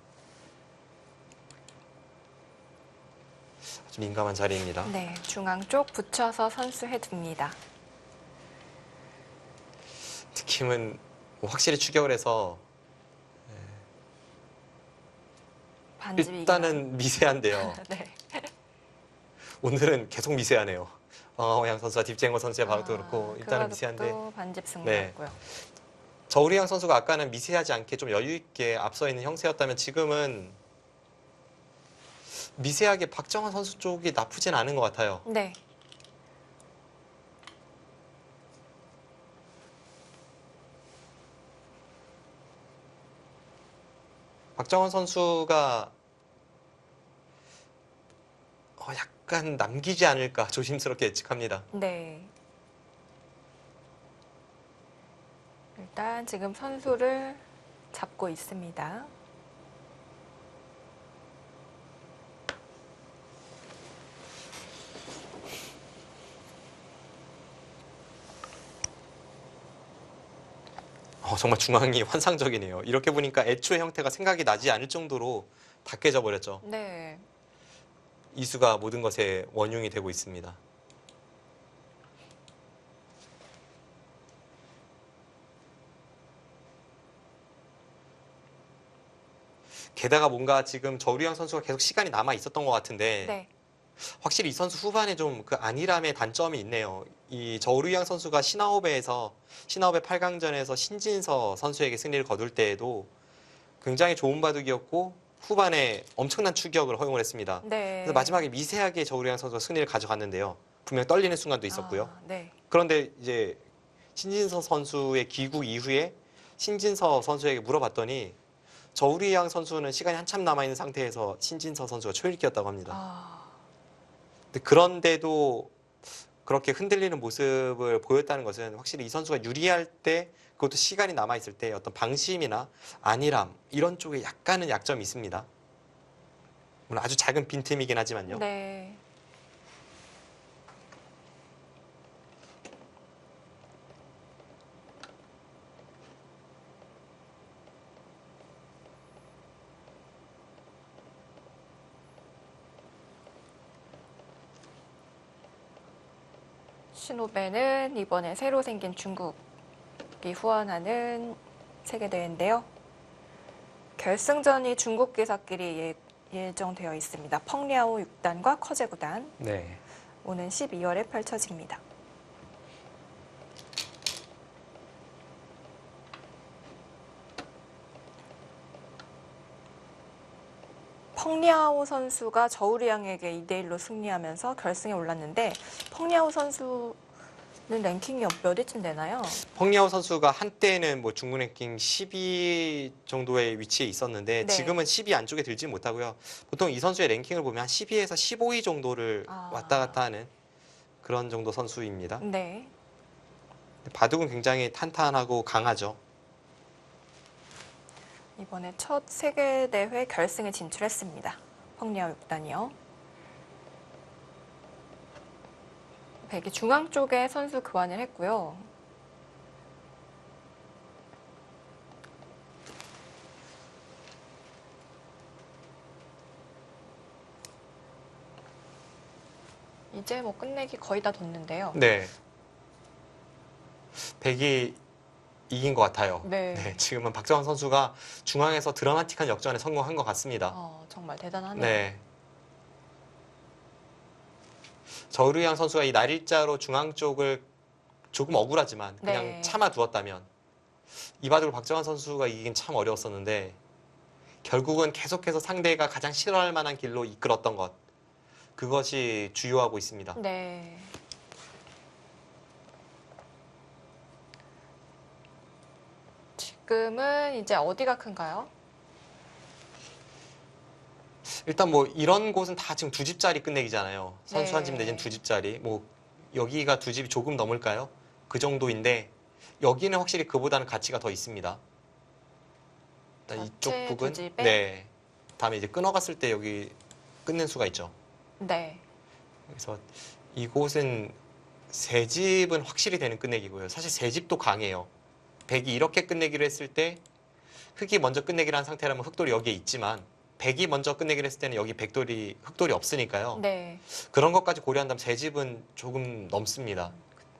아주 민감한 자리입니다. 네, 중앙 쪽 붙여서 선수해 둡니다. 느낌은 뭐 확실히 추격을 해서 반집이긴 일단은 미세한데요. 하죠. 네. 오늘은 계속 미세하네요. 황호양 선수와 딥쟁거 선수의 바로도 그렇고 일단은 그것도 미세한데 반집 네. 승리였고요. 저우리양 선수가 아까는 미세하지 않게 좀 여유 있게 앞서 있는 형세였다면 지금은 미세하게 박정환 선수 쪽이 나쁘진 않은 것 같아요. 네. 박정환 선수가 약간 남기지 않을까 조심스럽게 예측합니다. 네. 일단 지금 선수를 잡고 있습니다. 정말 중앙이 환상적이네요. 이렇게 보니까 애초의 형태가 생각이 나지 않을 정도로 다 깨져 버렸죠. 네. 이수가 모든 것의 원흉이 되고 있습니다. 게다가 뭔가 지금 저우리양 선수가 계속 시간이 남아 있었던 것 같은데 네. 확실히 이 선수 후반에 좀 그 안일함의 단점이 있네요. 이 저우리양 선수가 신화오배 8강전에서 신진서 선수에게 승리를 거둘 때에도 굉장히 좋은 바둑이었고 후반에 엄청난 추격을 허용을 했습니다. 네. 그래서 마지막에 미세하게 저우리양 선수가 승리를 가져갔는데요. 분명 떨리는 순간도 있었고요. 네. 그런데 이제 신진서 선수의 귀국 이후에 신진서 선수에게 물어봤더니 저우리양 선수는 시간이 한참 남아있는 상태에서 신진서 선수가 초읽기였다고 합니다. 아, 근데 그런데도 그렇게 흔들리는 모습을 보였다는 것은 확실히 이 선수가 유리할 때 그것도 시간이 남아있을 때 어떤 방심이나 안일함 이런 쪽에 약간은 약점이 있습니다. 물론 아주 작은 빈틈이긴 하지만요. 네. 신호배는 이번에 새로 생긴 중국이 후원하는 세계대회인데요. 결승전이 중국 기사끼리 예정되어 있습니다. 펑리아오 6단과 커제 9단. 네. 오는 12월에 펼쳐집니다. 펑리아오 선수가 저우리양에게 2대1로 승리하면서 결승에 올랐는데 펑리아오 선수는 랭킹이 몇 위쯤 되나요? 펑리아오 선수가 한때는 뭐 중국 랭킹 10위 정도의 위치에 있었는데 네. 지금은 10위 안쪽에 들지 못하고요. 보통 이 선수의 랭킹을 보면 한 12에서 15위 정도를 왔다 갔다 하는 그런 정도 선수입니다. 네. 바둑은 굉장히 탄탄하고 강하죠. 이번에 첫 세계대회 결승에 진출했습니다. 펑리아오 6단이요. 백이 중앙 쪽에 선수 교환을 했고요. 이제 뭐 끝내기 거의 다 뒀는데요. 네. 백이 이긴 것 같아요. 네. 지금은 박정환 선수가 중앙에서 드라마틱한 역전에 성공한 것 같습니다. 정말 대단하네요. 네. 저우리양 선수가 이 날일자로 중앙 쪽을 조금 억울하지만 그냥 네. 참아두었다면 이 바둑을 박정환 선수가 이기긴 참 어려웠었는데 결국은 계속해서 상대가 가장 싫어할 만한 길로 이끌었던 것 그것이 주요하고 있습니다. 네. 지금은 이제 어디가 큰가요? 일단 뭐 이런 곳은 다 지금 두 집짜리 끝내기잖아요. 선수 네. 한 집 내진 두 집짜리. 뭐 여기가 두 집이 조금 넘을까요? 그 정도인데 여기는 확실히 그보다는 가치가 더 있습니다. 일단 이쪽 전체 북은 두 집에? 네. 다음에 이제 끊어갔을 때 여기 끊는 수가 있죠. 네. 그래서 이곳은 세 집은 확실히 되는 끝내기고요. 사실 세 집도 강해요. 백이 이렇게 끝내기를 했을 때 흑이 먼저 끝내기를 한 상태라면 흑돌이 여기에 있지만 백이 먼저 끝내기를 했을 때는 여기 흑돌이 없으니까요. 네. 그런 것까지 고려한다면 세 집은 조금 넘습니다.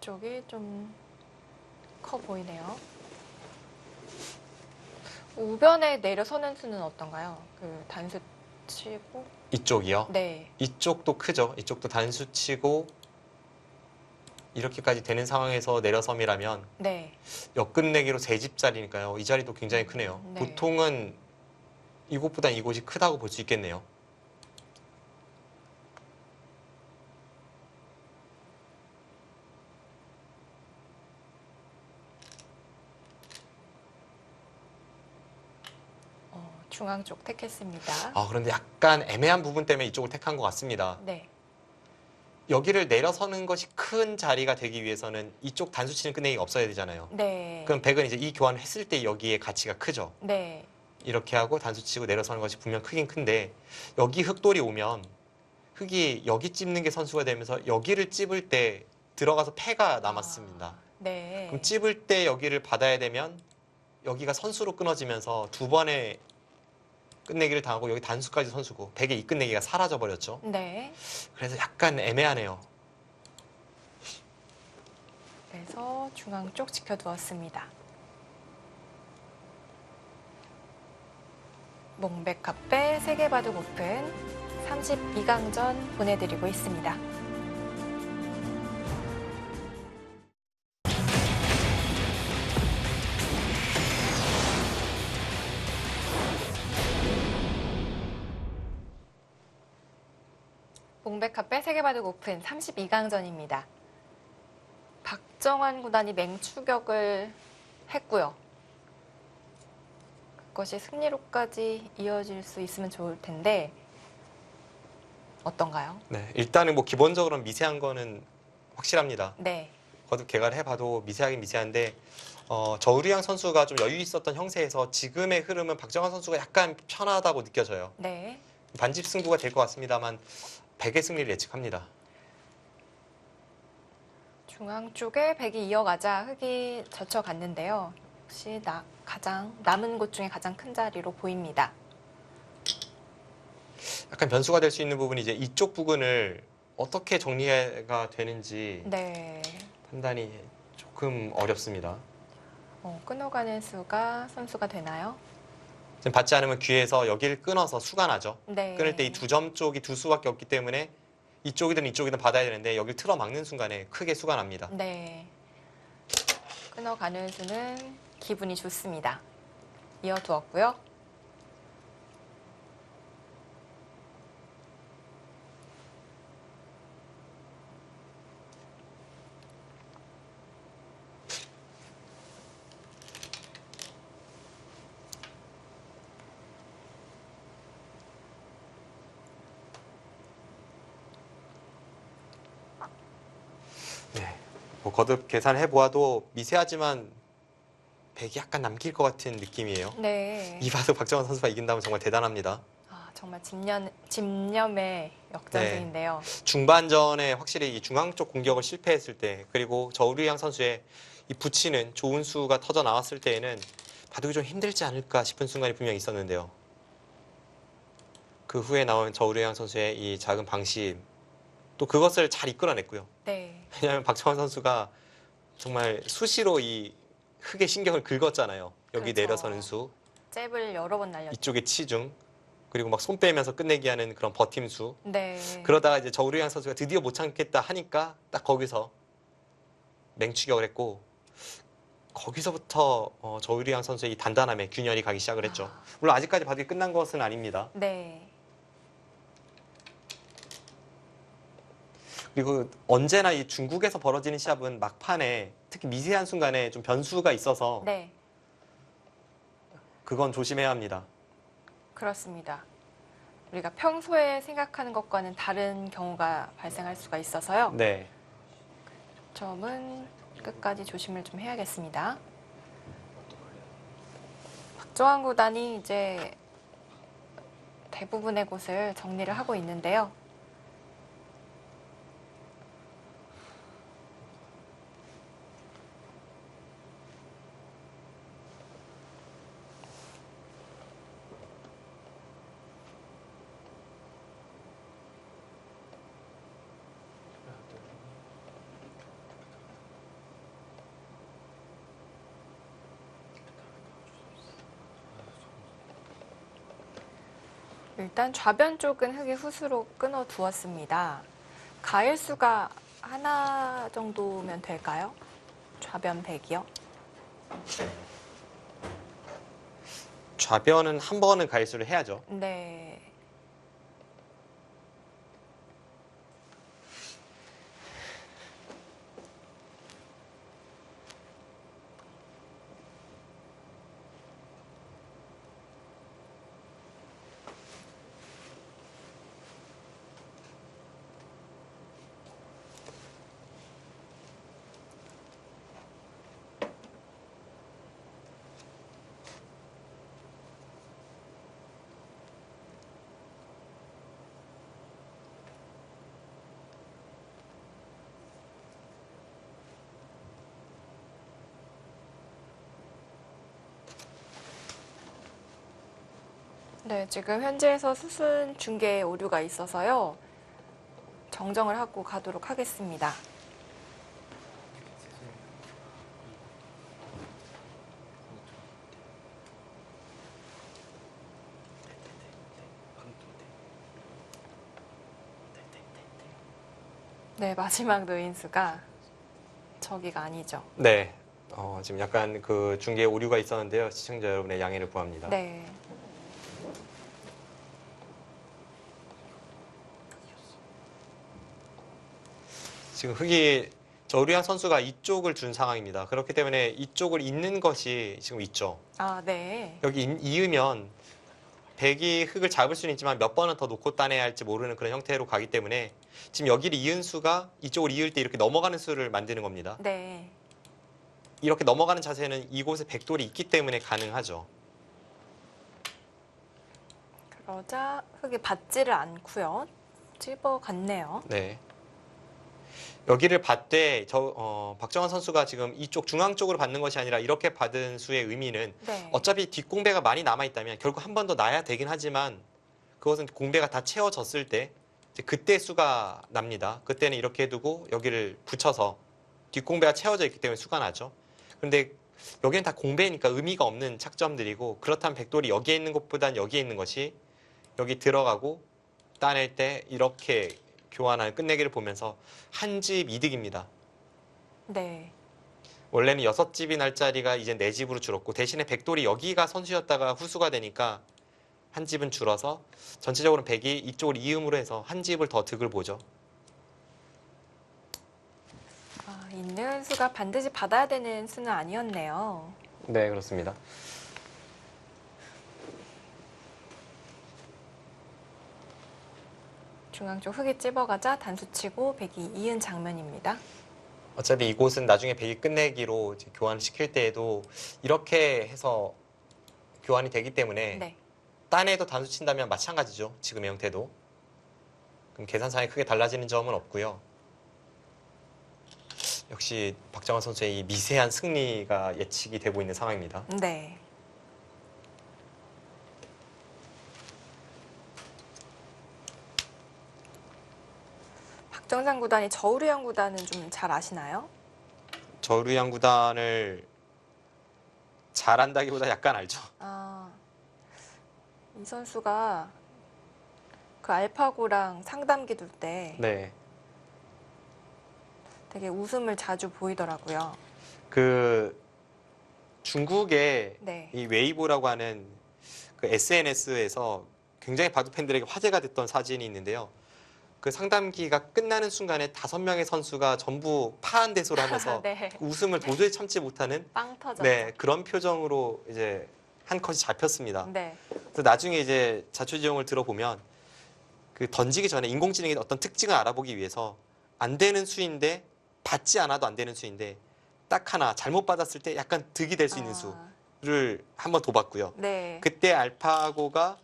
쪽이 좀 커 보이네요. 우변에 내려서는 수는 어떤가요? 그 단수 치고? 이쪽이요. 네. 이쪽도 크죠. 이쪽도 단수치고 이렇게까지 되는 상황에서 내려섬이라면 네. 역끝내기로 세 집짜리니까요. 이 자리도 굉장히 크네요. 네. 보통은 이곳보단 이곳이 크다고 볼 수 있겠네요. 중앙 쪽 택했습니다. 그런데 약간 애매한 부분 때문에 이쪽을 택한 것 같습니다. 네. 여기를 내려서는 것이 큰 자리가 되기 위해서는 이쪽 단수치는 끝내기가 없어야 되잖아요. 네. 그럼 백은 이제 이 교환을 했을 때 여기에 가치가 크죠. 네. 이렇게 하고 단수치고 내려서는 것이 분명 크긴 큰데 여기 흑돌이 오면 흑이 여기 찝는 게 선수가 되면서 여기를 찝을 때 들어가서 패가 남았습니다. 네. 그럼 찝을 때 여기를 받아야 되면 여기가 선수로 끊어지면서 두 번의 끝내기를 당하고 여기 단수까지 선수고 백의 이 끝내기가 사라져 버렸죠. 네. 그래서 약간 애매하네요. 그래서 중앙 쪽 지켜두었습니다. 몽백카페 세계바둑 오픈 32강전 보내드리고 있습니다. 몽백카페 세계바둑 오픈 32강전입니다. 박정환 구단이 맹추격을 했고요. 그것이 승리로까지 이어질 수 있으면 좋을 텐데 어떤가요? 네, 일단은 뭐 기본적으로 미세한 거는 확실합니다. 네, 거듭 개괄을 해봐도 미세하긴 미세한데 저우리양 선수가 좀 여유 있었던 형세에서 지금의 흐름은 박정환 선수가 약간 편하다고 느껴져요. 네. 반집 승부가 될 것 같습니다만 100의 승리를 예측합니다. 중앙 쪽에 백이 이어가자 흑이 젖혀갔는데요. 역시 가장 남은 곳 중에 가장 큰 자리로 보입니다. 약간 변수가 될 수 있는 부분이 이제 이쪽 부근을 어떻게 정리가 되는지 네. 판단이 조금 어렵습니다. 끊어가는 수가 선수가 되나요? 지금 받지 않으면 귀에서 여기를 끊어서 수가 나죠. 네. 끊을 때 이 두 점 쪽이 두 수밖에 없기 때문에 이쪽이든 이쪽이든 받아야 되는데 여기를 틀어 막는 순간에 크게 수가 납니다. 네. 끊어가는 수는 기분이 좋습니다. 이어두었고요. 네. 뭐 거듭 계산해 보아도 미세하지만 100이 약간 남길 것 같은 느낌이에요. 네. 이 바둑 박정환 선수가 이긴다면 정말 대단합니다. 정말 집념의 역전승인데요. 중반전에 확실히 이 중앙 쪽 공격을 실패했을 때 그리고 저우리양 선수의 이 붙이는 좋은 수가 터져 나왔을 때에는 바둑이 좀 힘들지 않을까 싶은 순간이 분명히 있었는데요. 그 후에 나온 저우리양 선수의 이 작은 방심 또 그것을 잘 이끌어냈고요. 네. 왜냐하면 박정환 선수가 정말 수시로 이 흙에 신경을 긁었잖아요. 여기 그렇죠. 내려서는 수, 잽을 여러 번 날렸죠. 이쪽에 치중, 그리고 막 손 빼면서 끝내기 하는 그런 버팀수. 네. 그러다가 이제 저우리양 선수가 드디어 못 참겠다 하니까 딱 거기서 맹추격을 했고 거기서부터 저우리양 선수의 이 단단함에 균열이 가기 시작을 했죠. 물론 아직까지 바둑이 끝난 것은 아닙니다. 네. 그리고 언제나 이 중국에서 벌어지는 시합은 막판에 특히 미세한 순간에 좀 변수가 있어서 네. 그건 조심해야 합니다. 그렇습니다. 우리가 평소에 생각하는 것과는 다른 경우가 발생할 수가 있어서요. 네. 점은 끝까지 조심을 좀 해야겠습니다. 박정환 구단이 이제 대부분의 곳을 정리를 하고 있는데요. 일단 좌변 쪽은 흙이 후수로 끊어 두었습니다. 가일수가 하나 정도면 될까요? 좌변 100이요? 좌변은 한 번은 가일수를 해야죠. 네. 네, 지금 현지에서 수순 중계 오류가 있어서요. 정정을 하고 가도록 하겠습니다. 네, 마지막 노인수가 저기가 아니죠. 네. 지금 약간 그 중계에 오류가 있었는데요. 시청자 여러분의 양해를 구합니다. 네. 지금 흑이 저우리안 선수가 이쪽을 준 상황입니다. 그렇기 때문에 이쪽을 잇는 것이 지금 있죠. 아, 네. 여기 이으면 백이 흑을 잡을 수는 있지만 몇 번은 더 놓고 따내야 할지 모르는 그런 형태로 가기 때문에 지금 여기를 이은 수가 이쪽을 이을 때 이렇게 넘어가는 수를 만드는 겁니다. 네. 이렇게 넘어가는 자세는 이곳에 백돌이 있기 때문에 가능하죠. 그러자 흑이 받지를 않고요. 집어갔네요. 네. 여기를 받되 박정환 선수가 지금 이쪽 중앙 쪽으로 받는 것이 아니라 이렇게 받은 수의 의미는 네. 어차피 뒷공배가 많이 남아 있다면 결국 한 번 더 놔야 되긴 하지만 그것은 공배가 다 채워졌을 때 이제 그때 수가 납니다. 그때는 이렇게 두고 여기를 붙여서 뒷공배가 채워져 있기 때문에 수가 나죠. 그런데 여기는 다 공배니까 의미가 없는 착점들이고 그렇다면 백돌이 여기에 있는 것보단 여기에 있는 것이 여기 들어가고 따낼 때 이렇게 교환하는 끝내기를 보면서 한 집 이득입니다. 네. 원래는 6집이 날 자리가 이제 4집으로 줄었고 대신에 백돌이 여기가 선수였다가 후수가 되니까 한 집은 줄어서 전체적으로 백이 이쪽을 이음으로 해서 한 집을 더 득을 보죠. 아, 있는 수가 반드시 받아야 되는 수는 아니었네요. 네, 그렇습니다. 중앙 쪽 흑이 찝어가자 단수치고 백이 이은 장면입니다. 어차피 이곳은 나중에 백이 끝내기로 이제 교환을 시킬 때에도 이렇게 해서 교환이 되기 때문에 네. 딴에도 단수 친다면 마찬가지죠. 지금의 형태도. 그럼 계산상에 크게 달라지는 점은 없고요. 역시 박정환 선수의 이 미세한 승리가 예측이 되고 있는 상황입니다. 네. 박정상 구단이 저우르양 구단은 좀 잘 아시나요? 저루양 구단을 잘한다기보다 약간 알죠. 아, 이 선수가 그 알파고랑 상담기 둘 때 네. 되게 웃음을 자주 보이더라고요. 그 중국의 네. 이 웨이보라고 하는 그 SNS에서 굉장히 바둑 팬들에게 화제가 됐던 사진이 있는데요. 그 상담기가 끝나는 순간에 5명의 선수가 전부 파한대소를 하면서 네. 그 웃음을 도저히 참지 못하는 빵 터졌죠. 네, 그런 표정으로 이제 한 컷이 잡혔습니다. 네. 그래서 나중에 이제 자초지종을 들어보면 그 던지기 전에 인공지능의 어떤 특징을 알아보기 위해서 안 되는 수인데 받지 않아도 안 되는 수인데 딱 하나 잘못 받았을 때 약간 득이 될 수 있는 아, 수를 한번 둬봤고요. 네. 그때 알파고가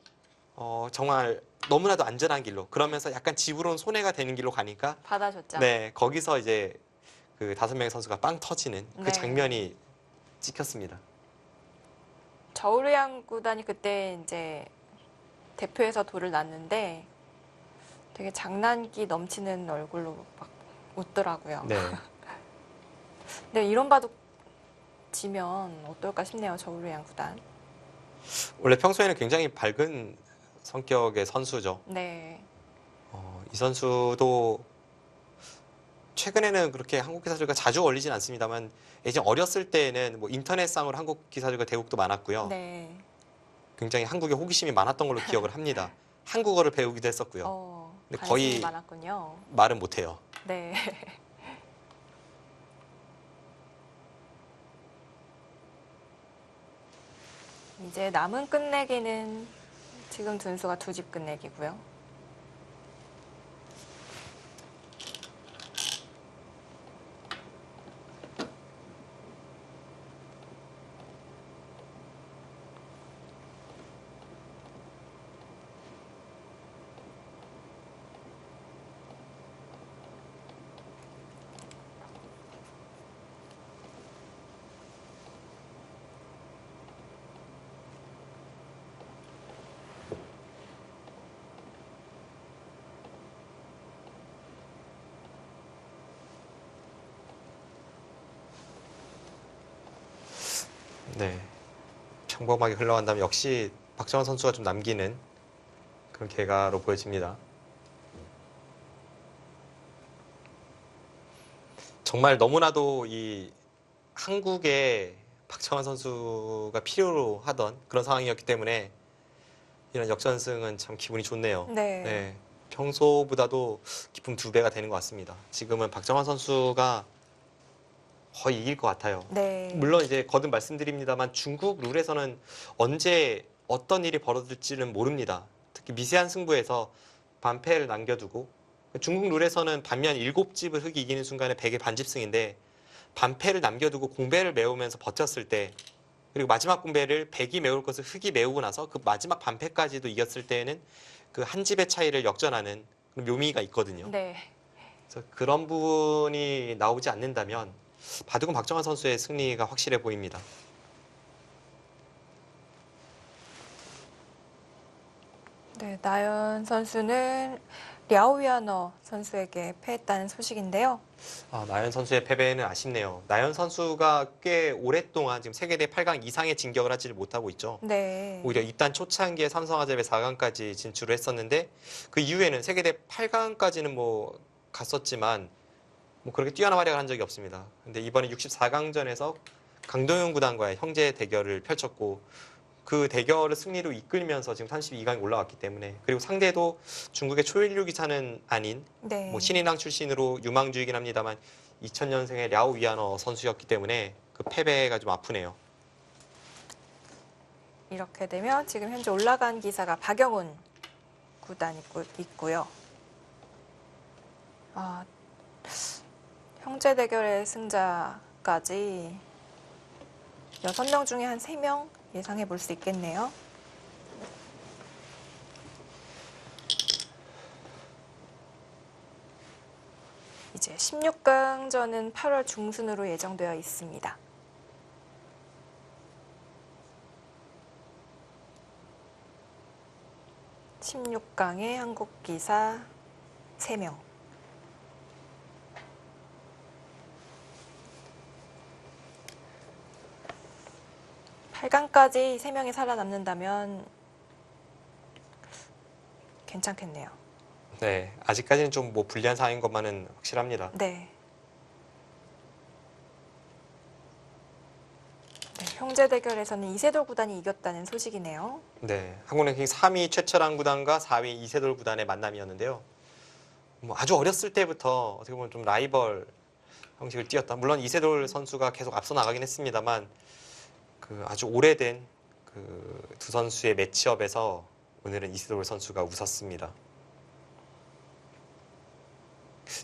정말 너무나도 안전한 길로 그러면서 약간 집으로는 손해가 되는 길로 가니까 받아줬죠. 네 거기서 이제 그 5명의 선수가 빵 터지는 그 네. 장면이 찍혔습니다. 저우르양 구단이 그때 이제 대표에서 돌을 놨는데 되게 장난기 넘치는 얼굴로 막 웃더라고요. 네. 근데 이런 바둑 지면 어떨까 싶네요. 저우르양 구단. 원래 평소에는 굉장히 밝은 성격의 선수죠. 네. 이 선수도 최근에는 그렇게 한국 기사들과 자주 어울리진 않습니다만 예전 어렸을 때에는 뭐 인터넷상으로 한국 기사들과 대국도 많았고요. 네. 굉장히 한국에 호기심이 많았던 걸로 기억을 합니다. 한국어를 배우기도 했었고요. 근데 관심이 거의 많았군요. 말은 못해요. 네. 이제 남은 끝내기는 지금 둔수가 2집 끝내기고요. 네. 평범하게 흘러간다면 역시 박정환 선수가 좀 남기는 그런 결과로 보여집니다. 정말 너무나도 이 한국에 박정환 선수가 필요로 하던 그런 상황이었기 때문에 이런 역전승은 참 기분이 좋네요. 네. 네, 평소보다도 기쁨 2배가 되는 것 같습니다. 지금은 박정환 선수가 거의 이길 것 같아요. 네. 물론 이제 거듭 말씀드립니다만 중국 룰에서는 언제 어떤 일이 벌어질지는 모릅니다. 특히 미세한 승부에서 반패를 남겨두고 중국 룰에서는 반면 7집을 흑이 이기는 순간에 100의 반집승인데 반패를 남겨두고 공배를 메우면서 버텼을 때 그리고 마지막 공배를 100이 메울 것을 흑이 메우고 나서 그 마지막 반패까지도 이겼을 때에는 그 한 집의 차이를 역전하는 그런 묘미가 있거든요. 네. 그래서 그런 부분이 나오지 않는다면 바둑은 박정환 선수의 승리가 확실해 보입니다. 네, 나연 선수는 랴오위아너 선수에게 패했다는 소식인데요. 나연 선수의 패배는 아쉽네요. 나연 선수가 꽤 오랫동안 지금 세계대 8강 이상의 진격을 하지를 못하고 있죠. 네. 오히려 입단 초창기에 삼성화재배 4강까지 진출을 했었는데 그 이후에는 세계대 8강까지는 뭐 갔었지만 뭐 그렇게 뛰어난 활약을 한 적이 없습니다. 근데 이번에 64강전에서 강동윤 구단과의 형제 대결을 펼쳤고 그 대결을 승리로 이끌면서 지금 32강에 올라왔기 때문에 그리고 상대도 중국의 초일류 기사는 아닌 네. 뭐 신인왕 출신으로 유망주이긴 합니다만 2000년생의 랴오 위아너 선수였기 때문에 그 패배가 좀 아프네요. 이렇게 되면 지금 현재 올라간 기사가 박영훈 구단 있고요. 형제 대결의 승자까지 6명 중에 한 3명 예상해 볼 수 있겠네요. 이제 16강전은 8월 중순으로 예정되어 있습니다. (16강에) 한국 기사 3명. (8강까지) 3명이 살아남는다면 괜찮겠네요. 네, 아직까지는 좀 뭐 불리한 상황인 것만은 확실합니다. 네. 네, 형제 대결에서는 이세돌 구단이 이겼다는 소식이네요. 네, 한국 랭킹 3위 최철한 구단과 4위 이세돌 구단의 만남이었는데요. 뭐 아주 어렸을 때부터 어떻게 보면 좀 라이벌 형식을 띄었다. 물론 이세돌 선수가 계속 앞서 나가긴 했습니다만 그 아주 오래된 그 두 선수의 매치업에서 오늘은 이세돌 선수가 웃었습니다.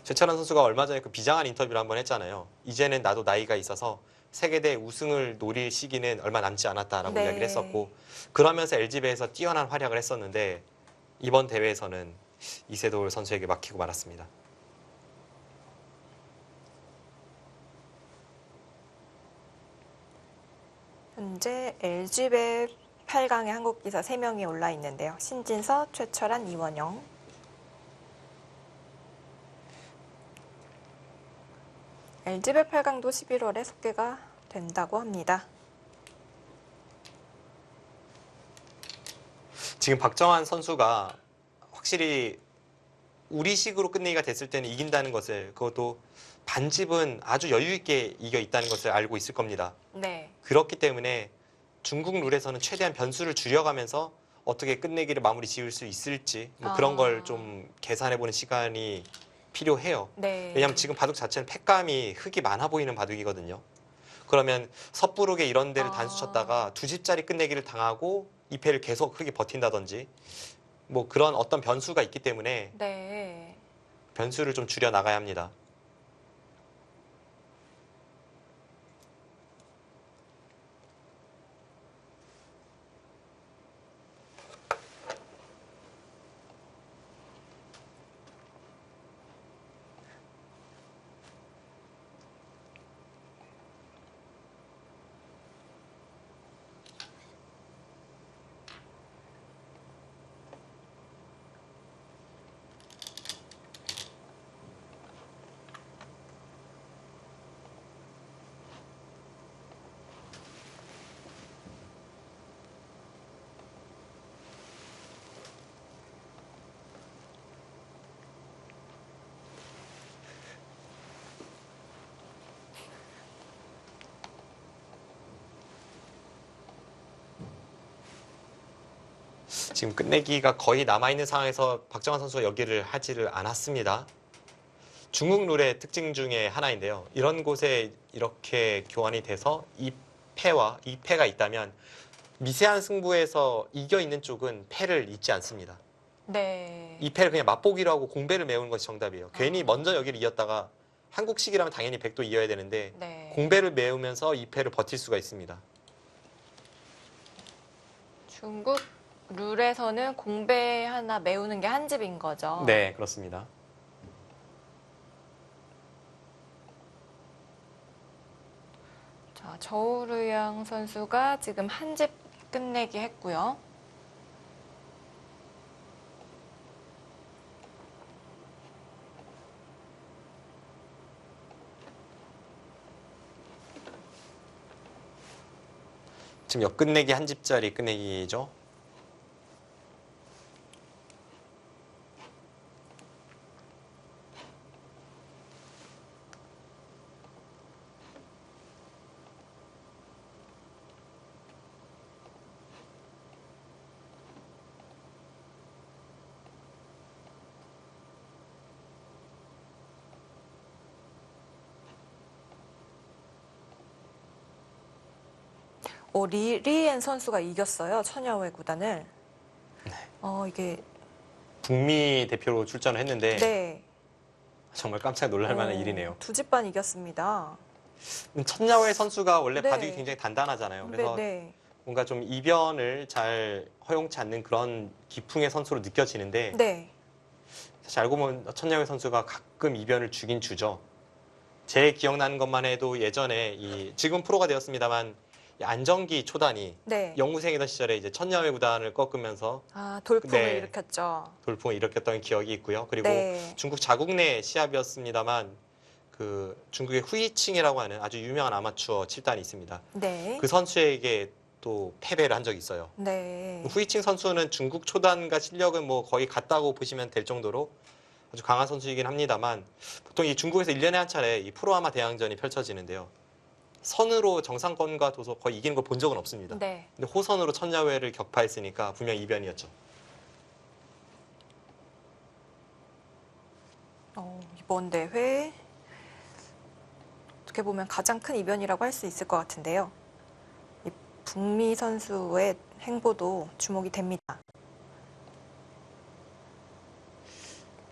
최철한 선수가 얼마 전에 그 비장한 인터뷰를 한번 했잖아요. 이제는 나도 나이가 있어서 세계대 우승을 노릴 시기는 얼마 남지 않았다라고 네. 이야기를 했었고 그러면서 LG배에서 뛰어난 활약을 했었는데 이번 대회에서는 이세돌 선수에게 막히고 말았습니다. 현재 LG배 8강에 한국 기사 3명이 올라 있는데요. 신진서, 최철한, 이원영. LG배 8강도 11월에 속개가 된다고 합니다. 지금 박정환 선수가 확실히 우리식으로 끝내기가 됐을 때는 이긴다는 것을 그것도 반집은 아주 여유 있게 이겨 있다는 것을 알고 있을 겁니다. 네. 그렇기 때문에 중국 룰에서는 최대한 변수를 줄여가면서 어떻게 끝내기를 마무리 지을 수 있을지 뭐 그런 걸 좀 계산해보는 시간이 필요해요. 네. 왜냐하면 지금 바둑 자체는 팩감이 흙이 많아 보이는 바둑이거든요. 그러면 섣부르게 이런 데를 단수 쳤다가 2집짜리 끝내기를 당하고 2패를 계속 흙이 버틴다든지 뭐 그런 어떤 변수가 있기 때문에 네. 변수를 좀 줄여 나가야 합니다. 지금 끝내기가 거의 남아있는 상황에서 박정환 선수가 여기를 하지를 않았습니다. 중국 룰의 특징 중에 하나인데요. 이런 곳에 이렇게 교환이 돼서 2패가 있다면 미세한 승부에서 이겨 있는 쪽은 패를 잊지 않습니다. 네. 2패를 그냥 맛보기로 하고 공배를 메우는 것이 정답이에요. 괜히 먼저 여기를 이었다가 한국식이라면 당연히 100도 이어야 되는데 네. 공배를 메우면서 2패를 버틸 수가 있습니다. 중국 룰에서는 공배 하나 메우는 게 한 집인 거죠. 네, 그렇습니다. 자, 저우르양 선수가 지금 한 집 끝내기 했고요. 지금 역 끝내기 한 집짜리 끝내기죠. 리엔 선수가 이겼어요. 처녀회 구단을. 이게 북미 대표로 출전을 했는데 네. 정말 깜짝 놀랄 만한 일이네요. 두 집 반 이겼습니다. 천야회 선수가 원래 네. 바둑이 굉장히 단단하잖아요. 그래서 네. 뭔가 좀 이변을 잘 허용치 않는 그런 기풍의 선수로 느껴지는데 네. 사실 알고 보면 천야회 선수가 가끔 이변을 주긴 주죠. 제 기억나는 것만 해도 예전에 지금 프로가 되었습니다만 이 안정기 초단이 네. 영무생이던 시절에 이제 천야회 구단을 꺾으면서 돌풍을 네. 일으켰죠. 돌풍을 일으켰던 기억이 있고요. 그리고 네. 중국 자국 내 시합이었습니다만 그 중국의 후이칭이라고 하는 아주 유명한 아마추어 7단이 있습니다. 네. 그 선수에게 또 패배를 한 적이 있어요. 네. 후이칭 선수는 중국 초단과 실력은 뭐 거의 같다고 보시면 될 정도로 아주 강한 선수이긴 합니다만 보통 이 중국에서 1년에 한 차례 이 프로아마 대항전이 펼쳐지는데요. 선으로 정상권과 도서 거의 이기는 걸 본 적은 없습니다. 네. 근데 호선으로 천야회를 격파했으니까 분명 이변이었죠. 이번 대회 어떻게 보면 가장 큰 이변이라고 할 수 있을 것 같은데요. 이 북미 선수의 행보도 주목이 됩니다.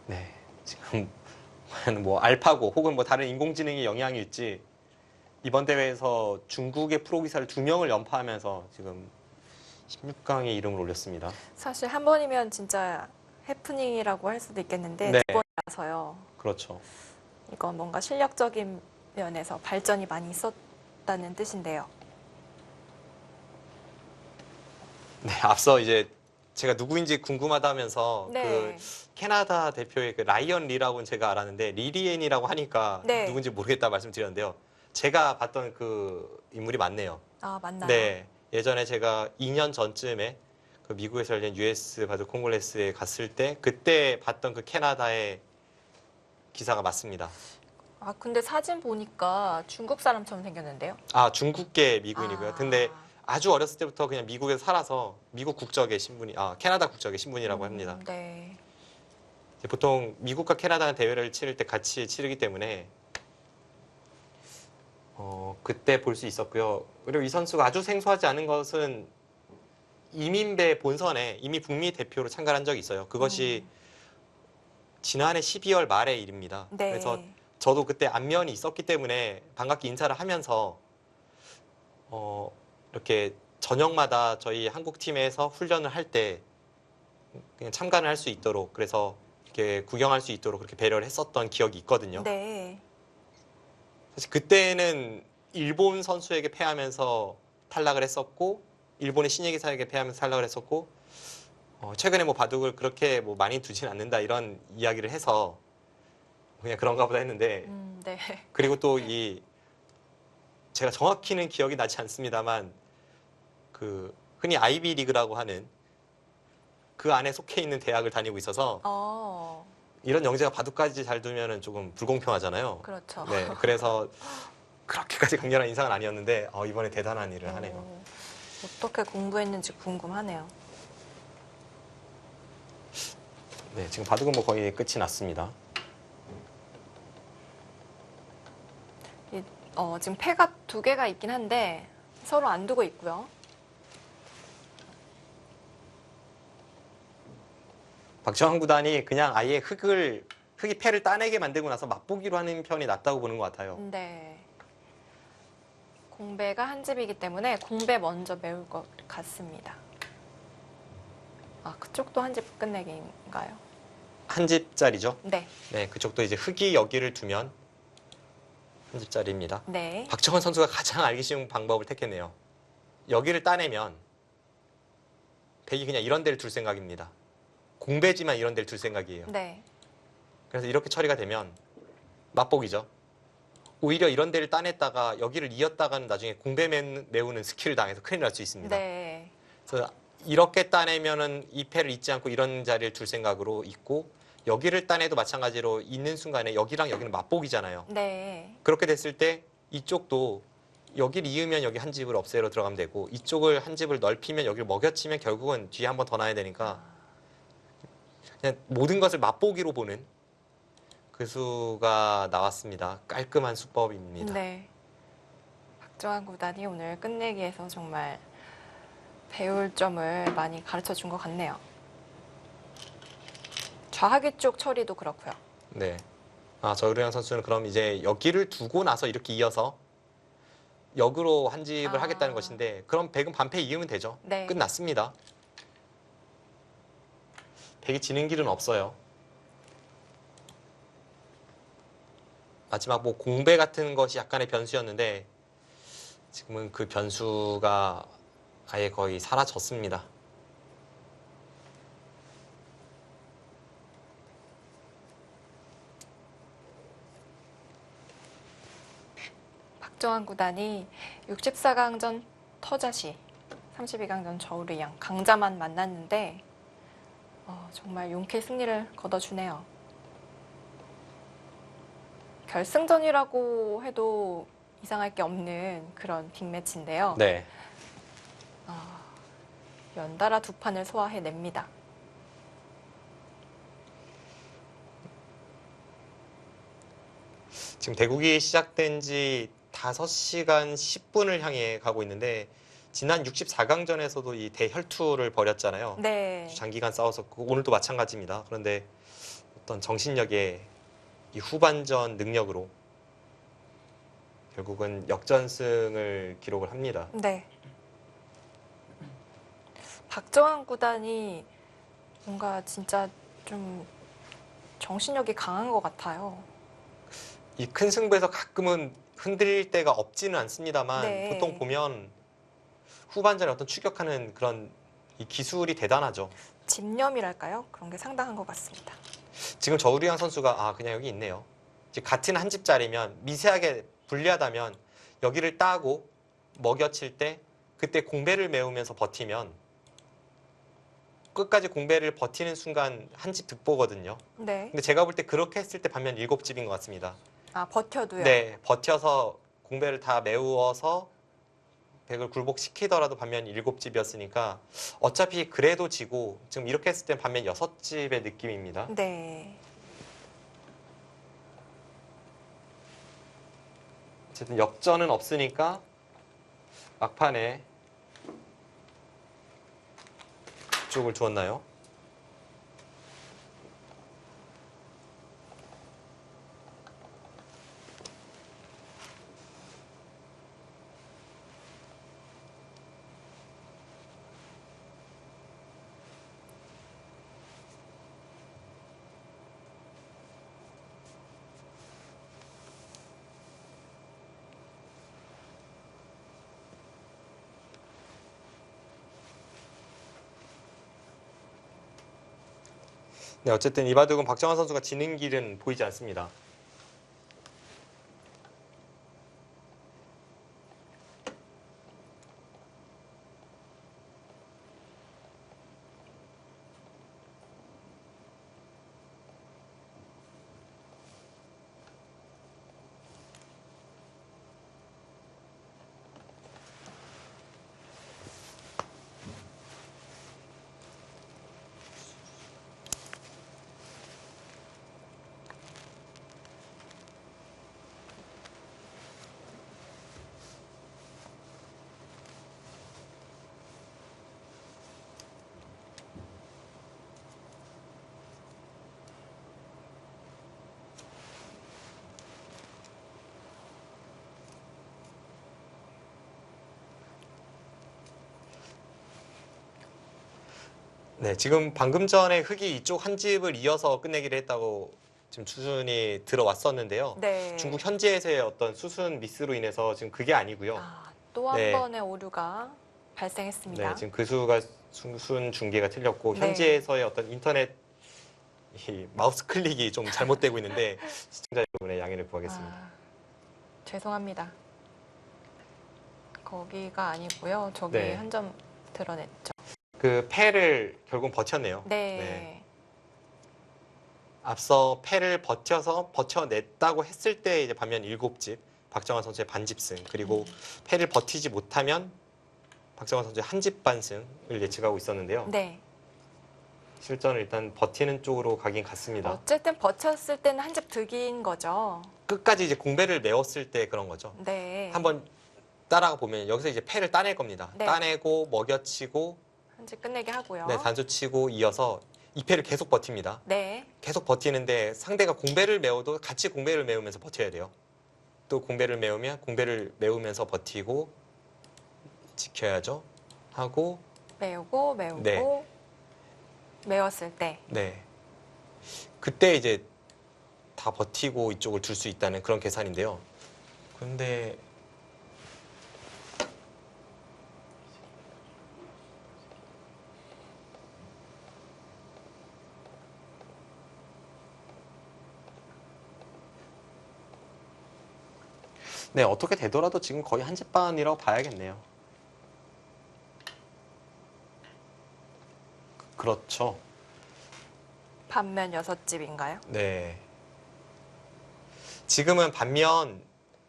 네, 지금 뭐 알파고 혹은 뭐 다른 인공지능의 영향일지 이번 대회에서 중국의 프로 기사를 2명을 연파하면서 지금 16강에 이름을 올렸습니다. 사실 한 번이면 진짜 해프닝이라고 할 수도 있겠는데 네. 두 번이라서요. 그렇죠. 이건 뭔가 실력적인 면에서 발전이 많이 있었다는 뜻인데요. 네, 앞서 이제 제가 누구인지 궁금하다면서 네. 그 캐나다 대표의 그 라이언 리라고는 제가 알았는데 리리엔이라고 하니까 네. 누군지 모르겠다 말씀드렸는데요. 제가 봤던 그 인물이 맞네요. 맞나요? 네, 예전에 제가 2년 전쯤에 그 미국에서 열린 US 바둑 콩글레스에 갔을 때 그때 봤던 그 캐나다의 기사가 맞습니다. 근데 사진 보니까 중국 사람처럼 생겼는데요? 중국계 미국인이고요. 근데 아주 어렸을 때부터 그냥 미국에서 살아서 미국 국적의 신분이, 캐나다 국적의 신분이라고 합니다. 네. 보통 미국과 캐나다는 대회를 치를 때 같이 치르기 때문에 그때 볼 수 있었고요. 그리고 이 선수가 아주 생소하지 않은 것은 이민배 본선에 이미 북미 대표로 참가한 적이 있어요. 그것이 지난해 12월 말의 일입니다. 네. 그래서 저도 그때 안면이 있었기 때문에 반갑게 인사를 하면서 이렇게 저녁마다 저희 한국 팀에서 훈련을 할 때 그냥 참관을 할 수 있도록 그래서 이렇게 구경할 수 있도록 그렇게 배려를 했었던 기억이 있거든요. 네. 사실 그때는 일본 선수에게 패하면서 탈락을 했었고 일본의 신예기사에게 패하면서 탈락을 했었고 최근에 뭐 바둑을 그렇게 뭐 많이 두진 않는다 이런 이야기를 해서 그냥 그런가 보다 했는데 네. 그리고 또 제가 정확히는 기억이 나지 않습니다만 그 흔히 아이비 리그라고 하는 그 안에 속해 있는 대학을 다니고 있어서 이런 영재가 바둑까지 잘 두면은 조금 불공평하잖아요. 그렇죠. 네, 그래서 그렇게까지 강렬한 인상은 아니었는데 이번에 대단한 일을 하네요. 어떻게 공부했는지 궁금하네요. 네, 지금 바둑은 뭐 거의 끝이 났습니다. 지금 패가 두 개가 있긴 한데 서로 안 두고 있고요. 박정환 구단이 그냥 아예 흙이 패를 따내게 만들고 나서 맛보기로 하는 편이 낫다고 보는 것 같아요. 네. 공배가 한 집이기 때문에 공배 먼저 메울 것 같습니다. 아, 그쪽도 한 집 끝내기인가요? 한 집짜리죠? 네. 네, 그쪽도 이제 흙이 여기를 두면 한 집짜리입니다. 네. 박정환 선수가 가장 알기 쉬운 방법을 택했네요. 여기를 따내면 백이 그냥 이런 데를 둘 생각입니다. 공배지만 이런 데를 둘 생각이에요. 네. 그래서 이렇게 처리가 되면 맛보기죠. 오히려 이런 데를 따냈다가 여기를 이었다가는 나중에 공배 메우는 스킬을 당해서 큰일 날 수 있습니다. 네. 그래서 이렇게 따내면은 이 패를 잊지 않고 이런 자리를 둘 생각으로 있고, 여기를 따내도 마찬가지로 있는 순간에 여기랑 여기는 맛보기잖아요. 네. 그렇게 됐을 때 이쪽도 여기를 이으면 여기 한 집을 없애러 들어가면 되고, 이쪽을 한 집을 넓히면 여기를 먹여치면 결국은 뒤에 한 번 더 놔야 되니까 그냥 모든 것을 맛보기로 보는 그 수가 나왔습니다. 깔끔한 수법입니다. 네. 박정환 구단이 오늘 끝내기에서 정말 배울 점을 많이 가르쳐 준 것 같네요. 좌하기 쪽 처리도 그렇고요. 네. 저우량 선수는 그럼 이제 여기를 두고 나서 이렇게 이어서 역으로 한 집을 하겠다는 것인데, 그럼 백은 반패 이으면 되죠. 네. 끝났습니다. 백이 지는 길은 없어요. 마지막 뭐 공배 같은 것이 약간의 변수였는데 지금은 그 변수가 아예 거의 사라졌습니다. 박정환 구단이 64강전 터자시, 32강전 저우르양 강자만 만났는데 정말 용케 승리를 거둬주네요. 결승전이라고 해도 이상할 게 없는 그런 빅매치인데요. 네. 연달아 두 판을 소화해냅니다. 지금 대국이 시작된 지 5시간 10분을 향해 가고 있는데, 지난 64강전에서도 이 대혈투를 벌였잖아요. 네. 장기간 싸웠었고 오늘도 마찬가지입니다. 그런데 어떤 정신력의 이 후반전 능력으로 결국은 역전승을 기록을 합니다. 네. 박정환 구단이 뭔가 진짜 좀 정신력이 강한 것 같아요. 이 큰 승부에서 가끔은 흔들릴 때가 없지는 않습니다만, 네. 보통 보면 후반전에 어떤 추격하는 그런 이 기술이 대단하죠. 집념이랄까요? 그런 게 상당한 것 같습니다. 지금 저우리양 선수가 그냥 여기 있네요. 이제 같은 한 집짜리면 미세하게 불리하다면 여기를 따고 먹여칠 때 그때 공배를 메우면서 버티면 끝까지 공배를 버티는 순간 한 집 득보거든요. 네. 근데 제가 볼 때 그렇게 했을 때 반면 7집인 것 같습니다. 버텨도요? 네, 버텨서 공배를 다 메우어서 백을 굴복시키더라도 반면 7집이었으니까 어차피 그래도 지고, 지금 이렇게 했을 때 반면 6집의 느낌입니다. 네. 어쨌든 역전은 없으니까 막판에 쪽을 주었나요? 네, 어쨌든 이 바둑은 박정환 선수가 지는 길은 보이지 않습니다. 네, 지금 방금 전에 흑이 이쪽 한 집을 이어서 끝내기를 했다고 지금 수순이 들어왔었는데요. 네. 중국 현지에서의 어떤 수순 미스로 인해서 지금 그게 아니고요. 또 한 네. 번의 오류가 발생했습니다. 네, 지금 그 수가 수순 중계가 틀렸고 네. 현지에서의 어떤 인터넷 이 마우스 클릭이 좀 잘못되고 있는데 시청자 여러분의 양해를 구하겠습니다. 죄송합니다. 거기가 아니고요. 저기 네. 한 점 드러냈죠. 그 패를 결국 버텼네요. 네. 앞서 패를 버텨냈다고 했을 때 이제 반면 7집 박정환 선수의 반집승 그리고 패를 버티지 못하면 박정환 선수의 한 집 반승을 예측하고 있었는데요. 네. 실전을 일단 버티는 쪽으로 가긴 갔습니다. 어쨌든 버텼을 때는 한 집 득인 거죠. 끝까지 이제 공배를 메웠을 때 그런 거죠. 네. 한번 따라가 보면 여기서 이제 패를 따낼 겁니다. 네. 따내고 먹여치고 한 집 끝내게 하고요. 네, 단수치고 이어서 이 패를 계속 버팁니다. 네. 계속 버티는데 상대가 공배를 메워도 같이 공배를 메우면서 버텨야 돼요. 또 공배를 메우면 공배를 메우면서 버티고 지켜야죠. 하고 메우고 네. 메웠을 때. 네. 그때 이제 다 버티고 이쪽을 둘 수 있다는 그런 계산인데요. 근데 네, 어떻게 되더라도 지금 거의 한 집 반이라고 봐야겠네요. 그렇죠. 반면 6집인가요? 네. 지금은 반면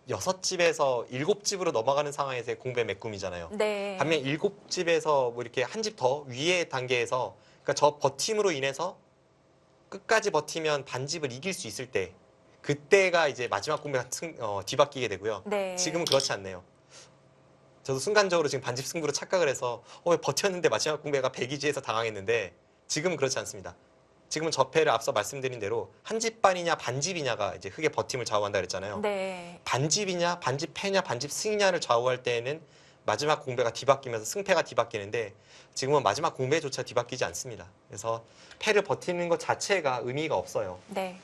6집에서 7집으로 넘어가는 상황에서의 공배 메꿈이잖아요. 네. 반면 7집에서 뭐 이렇게 한 집 더 위의 단계에서 그러니까 저 버팀으로 인해서 끝까지 버티면 반집을 이길 수 있을 때 그때가 이제 마지막 공배가 뒤바뀌게 되고요. 네. 지금은 그렇지 않네요. 저도 순간적으로 지금 반집 승부로 착각을 해서 왜 버텼는데 마지막 공배가 백이지에서 당황했는데 지금은 그렇지 않습니다. 지금은 저패를 앞서 말씀드린 대로 한 집 반이냐 반집이냐가 이제 흑의 버팀을 좌우한다 그랬잖아요. 네. 반집이냐 반집 패냐 반집 승이냐를 좌우할 때에는 마지막 공배가 뒤바뀌면서 승패가 뒤바뀌는데 지금은 마지막 공배조차 뒤바뀌지 않습니다. 그래서 패를 버티는 것 자체가 의미가 없어요. 네.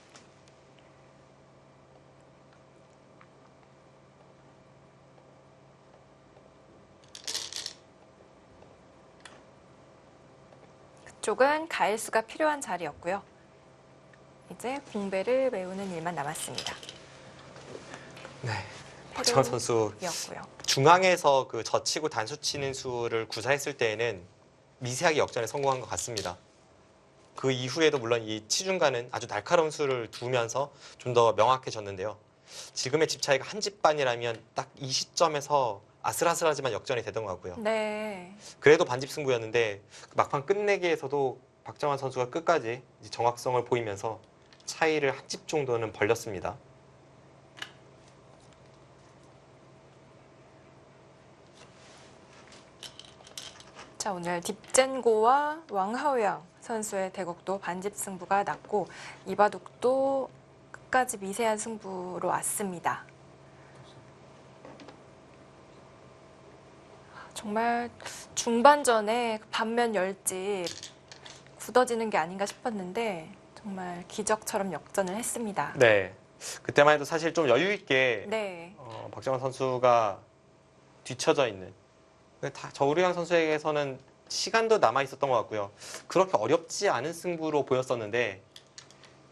그쪽은 가일수가 필요한 자리였고요. 이제 공배를 메우는 일만 남았습니다. 네. 박정환 선수 이었고요. 중앙에서 그 젖히고 단수치는 수를 구사했을 때에는 미세하게 역전에 성공한 것 같습니다. 그 이후에도 물론 이 치중간은 아주 날카로운 수를 두면서 좀 더 명확해졌는데요. 지금의 집 차이가 한 집 반이라면 딱 이 시점에서 아슬아슬하지만 역전이 되던 것 같고요. 네. 그래도 반집 승부였는데 막판 끝내기에서도 박정환 선수가 끝까지 이제 정확성을 보이면서 차이를 한 집 정도는 벌렸습니다. 자, 오늘 딥젠고와 왕하오양 선수의 대국도 반집 승부가 났고 이바둑도 끝까지 미세한 승부로 왔습니다. 정말 중반전에 반면 10집 굳어지는 게 아닌가 싶었는데 정말 기적처럼 역전을 했습니다. 네. 그때만 해도 사실 좀 여유 있게 네. 박정환 선수가 뒤쳐져 있는 저우량 선수에게서는 시간도 남아 있었던 것 같고요. 그렇게 어렵지 않은 승부로 보였었는데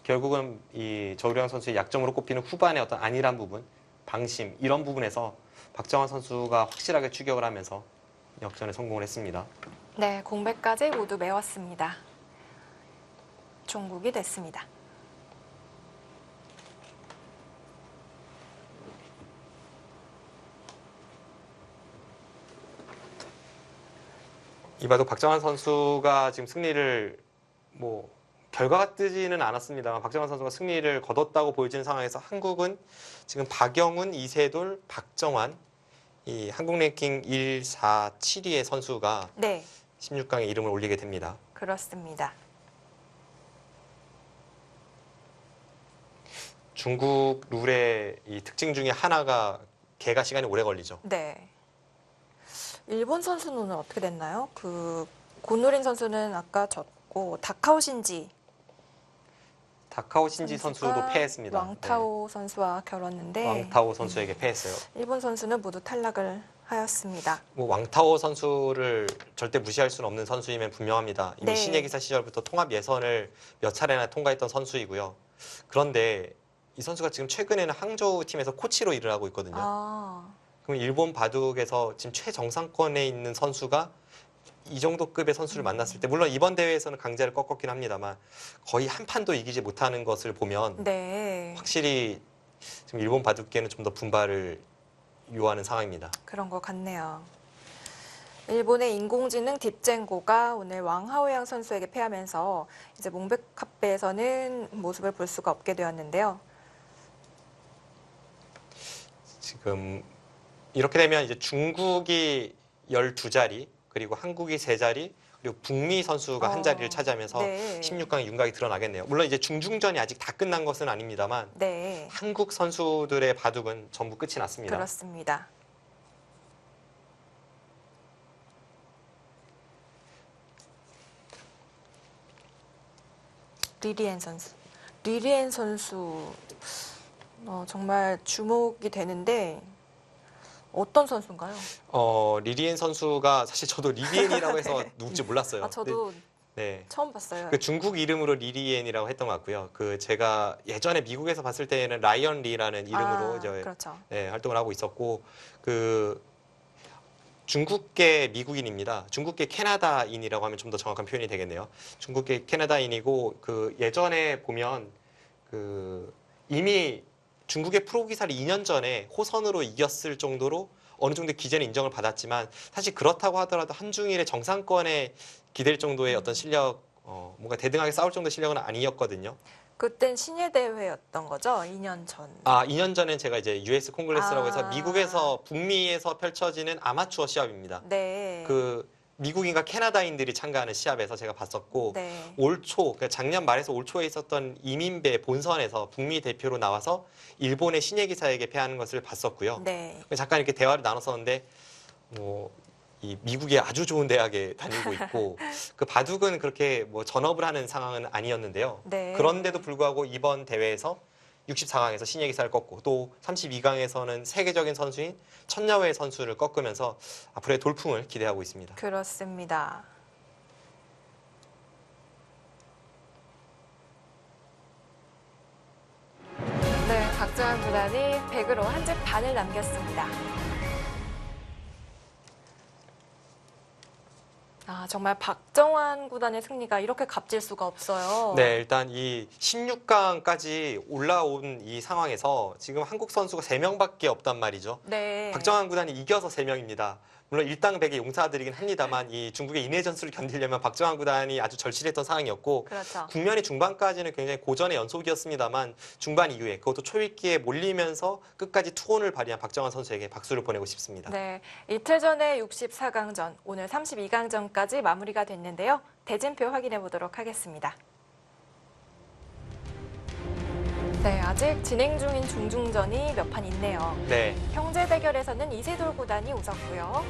결국은 이 저우량 선수의 약점으로 꼽히는 후반의 어떤 안일한 부분, 방심 이런 부분에서 박정환 선수가 확실하게 추격을 하면서 역전에 성공을 했습니다. 네, 공배까지 모두 메웠습니다. 종국이 됐습니다. 이바둑 박정환 선수가 지금 승리를 결과가 뜨지는 않았습니다만 박정환 선수가 승리를 거뒀다고 보여지는 상황에서 한국은 지금 박영훈, 이세돌, 박정환 이 한국 랭킹 1, 4, 7위의 선수가 네, 16강에 이름을 올리게 됩니다. 그렇습니다. 중국 룰의 이 특징 중에 하나가 개가 시간이 오래 걸리죠. 네. 일본 선수는 오늘 어떻게 됐나요? 고노린 선수는 아까 졌고 다카오 신지 다카오 신지 선수도 선수가 패했습니다. 왕타오 선수와 네. 겨뤘는데 왕타오 선수에게 패했어요. 일본 선수는 모두 탈락을 하였습니다. 뭐 왕타오 선수를 절대 무시할 수는 없는 선수임은 분명합니다. 이미 네. 신예기사 시절부터 통합 예선을 몇 차례나 통과했던 선수이고요. 그런데 이 선수가 지금 최근에는 항저우 팀에서 코치로 일을 하고 있거든요. 아, 그럼 일본 바둑에서 지금 최정상권에 있는 선수가 이 정도 급의 선수를 만났을 때, 물론 이번 대회에서는 강자를 꺾었긴 합니다만 거의 한 판도 이기지 못하는 것을 보면 네. 확실히 지금 일본 바둑계는 좀 더 분발을 요하는 상황입니다. 그런 것 같네요. 일본의 인공지능 딥젠고가 오늘 왕하오양 선수에게 패하면서 이제 몽백컵배에서는 모습을 볼 수가 없게 되었는데요. 지금 이렇게 되면 이제 중국이 12자리, 그리고 한국이 3자리, 그리고 북미 선수가 한 자리를 차지하면서 네. 16강 윤곽이 드러나겠네요. 물론 이제 중중전이 아직 다 끝난 것은 아닙니다만 네, 한국 선수들의 바둑은 전부 끝이 났습니다. 그렇습니다. 리리엔 선수. 리리엔 선수 정말 주목이 되는데 어떤 선수인가요? 리리엔 선수가 사실 저도 리리엔이라고 해서 누군지 몰랐어요. 아, 저도 네. 처음 봤어요. 그 중국 이름으로 리리엔이라고 했던 것 같고요. 그 제가 예전에 미국에서 봤을 때는 라이언 리라는 이름으로 이제 그렇죠. 네, 활동을 하고 있었고, 그 중국계 미국인입니다. 중국계 캐나다인이라고 하면 좀 더 정확한 표현이 되겠네요. 중국계 캐나다인이고, 그 예전에 보면 그 이미 중국의 프로 기사를 2년 전에 호선으로 이겼을 정도로 어느 정도 기재는 인정을 받았지만, 사실 그렇다고 하더라도 한중일의 정상권에 기댈 정도의 어떤 실력, 뭔가 대등하게 싸울 정도의 실력은 아니었거든요. 그땐 신예 대회였던 거죠? 2년 전. 2년 전엔 제가 이제 US 콩글레스라고 해서 아. 미국에서 북미에서 펼쳐지는 아마추어 시합입니다. 네. 그 미국인과 캐나다인들이 참가하는 시합에서 제가 봤었고, 네. 올 초, 그러니까 작년 말에서 올 초에 있었던 이민배 본선에서 북미 대표로 나와서 일본의 신예 기사에게 패하는 것을 봤었고요. 네. 잠깐 이렇게 대화를 나눴었는데, 이 미국의 아주 좋은 대학에 다니고 있고, 그 바둑은 그렇게 뭐 전업을 하는 상황은 아니었는데요. 네. 그런데도 불구하고 이번 대회에서 64강에서 신예 기사를 꺾고, 또 32강에서는 세계적인 선수인 천야오의 선수를 꺾으면서 앞으로의 돌풍을 기대하고 있습니다. 그렇습니다. 네, 박정환 구단이 100으로 한 집 반을 남겼습니다. 정말 박정환 구단의 승리가 이렇게 값질 수가 없어요. 네, 일단 이 16강까지 올라온 이 상황에서 지금 한국 선수가 3명밖에 없단 말이죠. 네. 박정환 구단이 이겨서 3명입니다. 물론 일당백의 용사들이긴 합니다만 이 중국의 인해 전술을 견디려면 박정환 구단이 아주 절실했던 상황이었고, 그렇죠. 국면이 중반까지는 굉장히 고전의 연속이었습니다만 중반 이후에 그것도 초읽기에 몰리면서 끝까지 투혼을 발휘한 박정환 선수에게 박수를 보내고 싶습니다. 네, 이틀 전에 64강전, 오늘 32강전까지 마무리가 됐는데요. 대진표 확인해 보도록 하겠습니다. 네, 아직 진행 중인 중중전이 몇 판 있네요. 네, 형제 대결에서는 이세돌 구단이 웃었고요.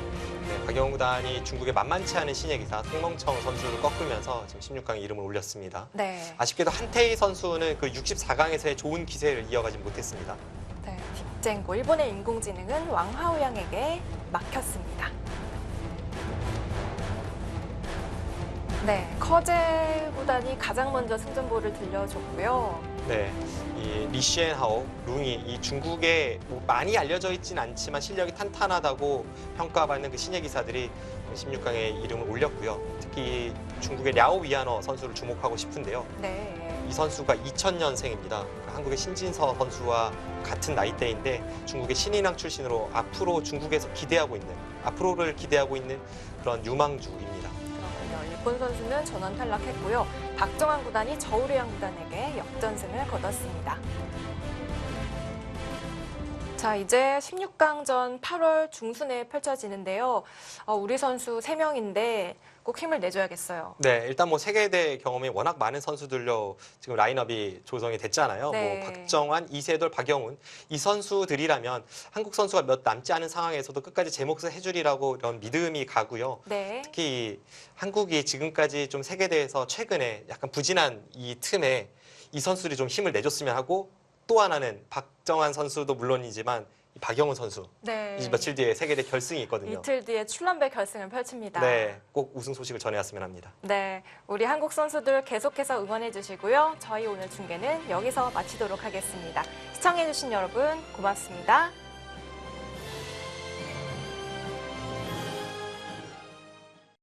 네, 박영호 구단이 중국의 만만치 않은 신예 기사 송멍청 선수를 꺾으면서 지금 16강에 이름을 올렸습니다. 네, 아쉽게도 한태희 선수는 그 64강에서의 좋은 기세를 이어가지 못했습니다. 네, 딥젠고 일본의 인공지능은 왕하오양에게 막혔습니다. 네, 커제 구단이 가장 먼저 승전보를 들려줬고요. 네, 이 리시엔하오, 룽이 이 중국에 뭐 많이 알려져 있진 않지만 실력이 탄탄하다고 평가받는 그 신예 기사들이 16강에 이름을 올렸고요. 특히 중국의 랴오 위안어 선수를 주목하고 싶은데요. 네, 이 선수가 2000년생입니다. 한국의 신진서 선수와 같은 나이대인데 중국의 신인왕 출신으로 앞으로 중국에서 앞으로를 기대하고 있는 그런 유망주입니다. 그렇군요. 일본 선수는 전원 탈락했고요. 박정환 구단이 저우르양 구단에게 역전승을 거뒀습니다. 자, 이제 16강전 8월 중순에 펼쳐지는데요. 우리 선수 3명인데 꼭 힘을 내줘야겠어요. 네, 일단 뭐 세계대 경험이 워낙 많은 선수들로 지금 라인업이 조성이 됐잖아요. 네. 뭐 박정환, 이세돌, 박영훈 이 선수들이라면 한국 선수가 몇 남지 않은 상황에서도 끝까지 제 몫을 해주리라고 이런 믿음이 가고요. 네. 특히 한국이 지금까지 좀 세계대회에서 최근에 약간 부진한 이 틈에 이 선수들이 좀 힘을 내줬으면 하고 또 하나는 박정환 선수도 물론이지만 이 박영훈 선수 네. 이 며칠 뒤에 세계대 결승이 있거든요. 이틀 뒤에 출란배 결승을 펼칩니다. 네, 꼭 우승 소식을 전해왔으면 합니다. 네, 우리 한국 선수들 계속해서 응원해 주시고요. 저희 오늘 중계는 여기서 마치도록 하겠습니다. 시청해 주신 여러분 고맙습니다.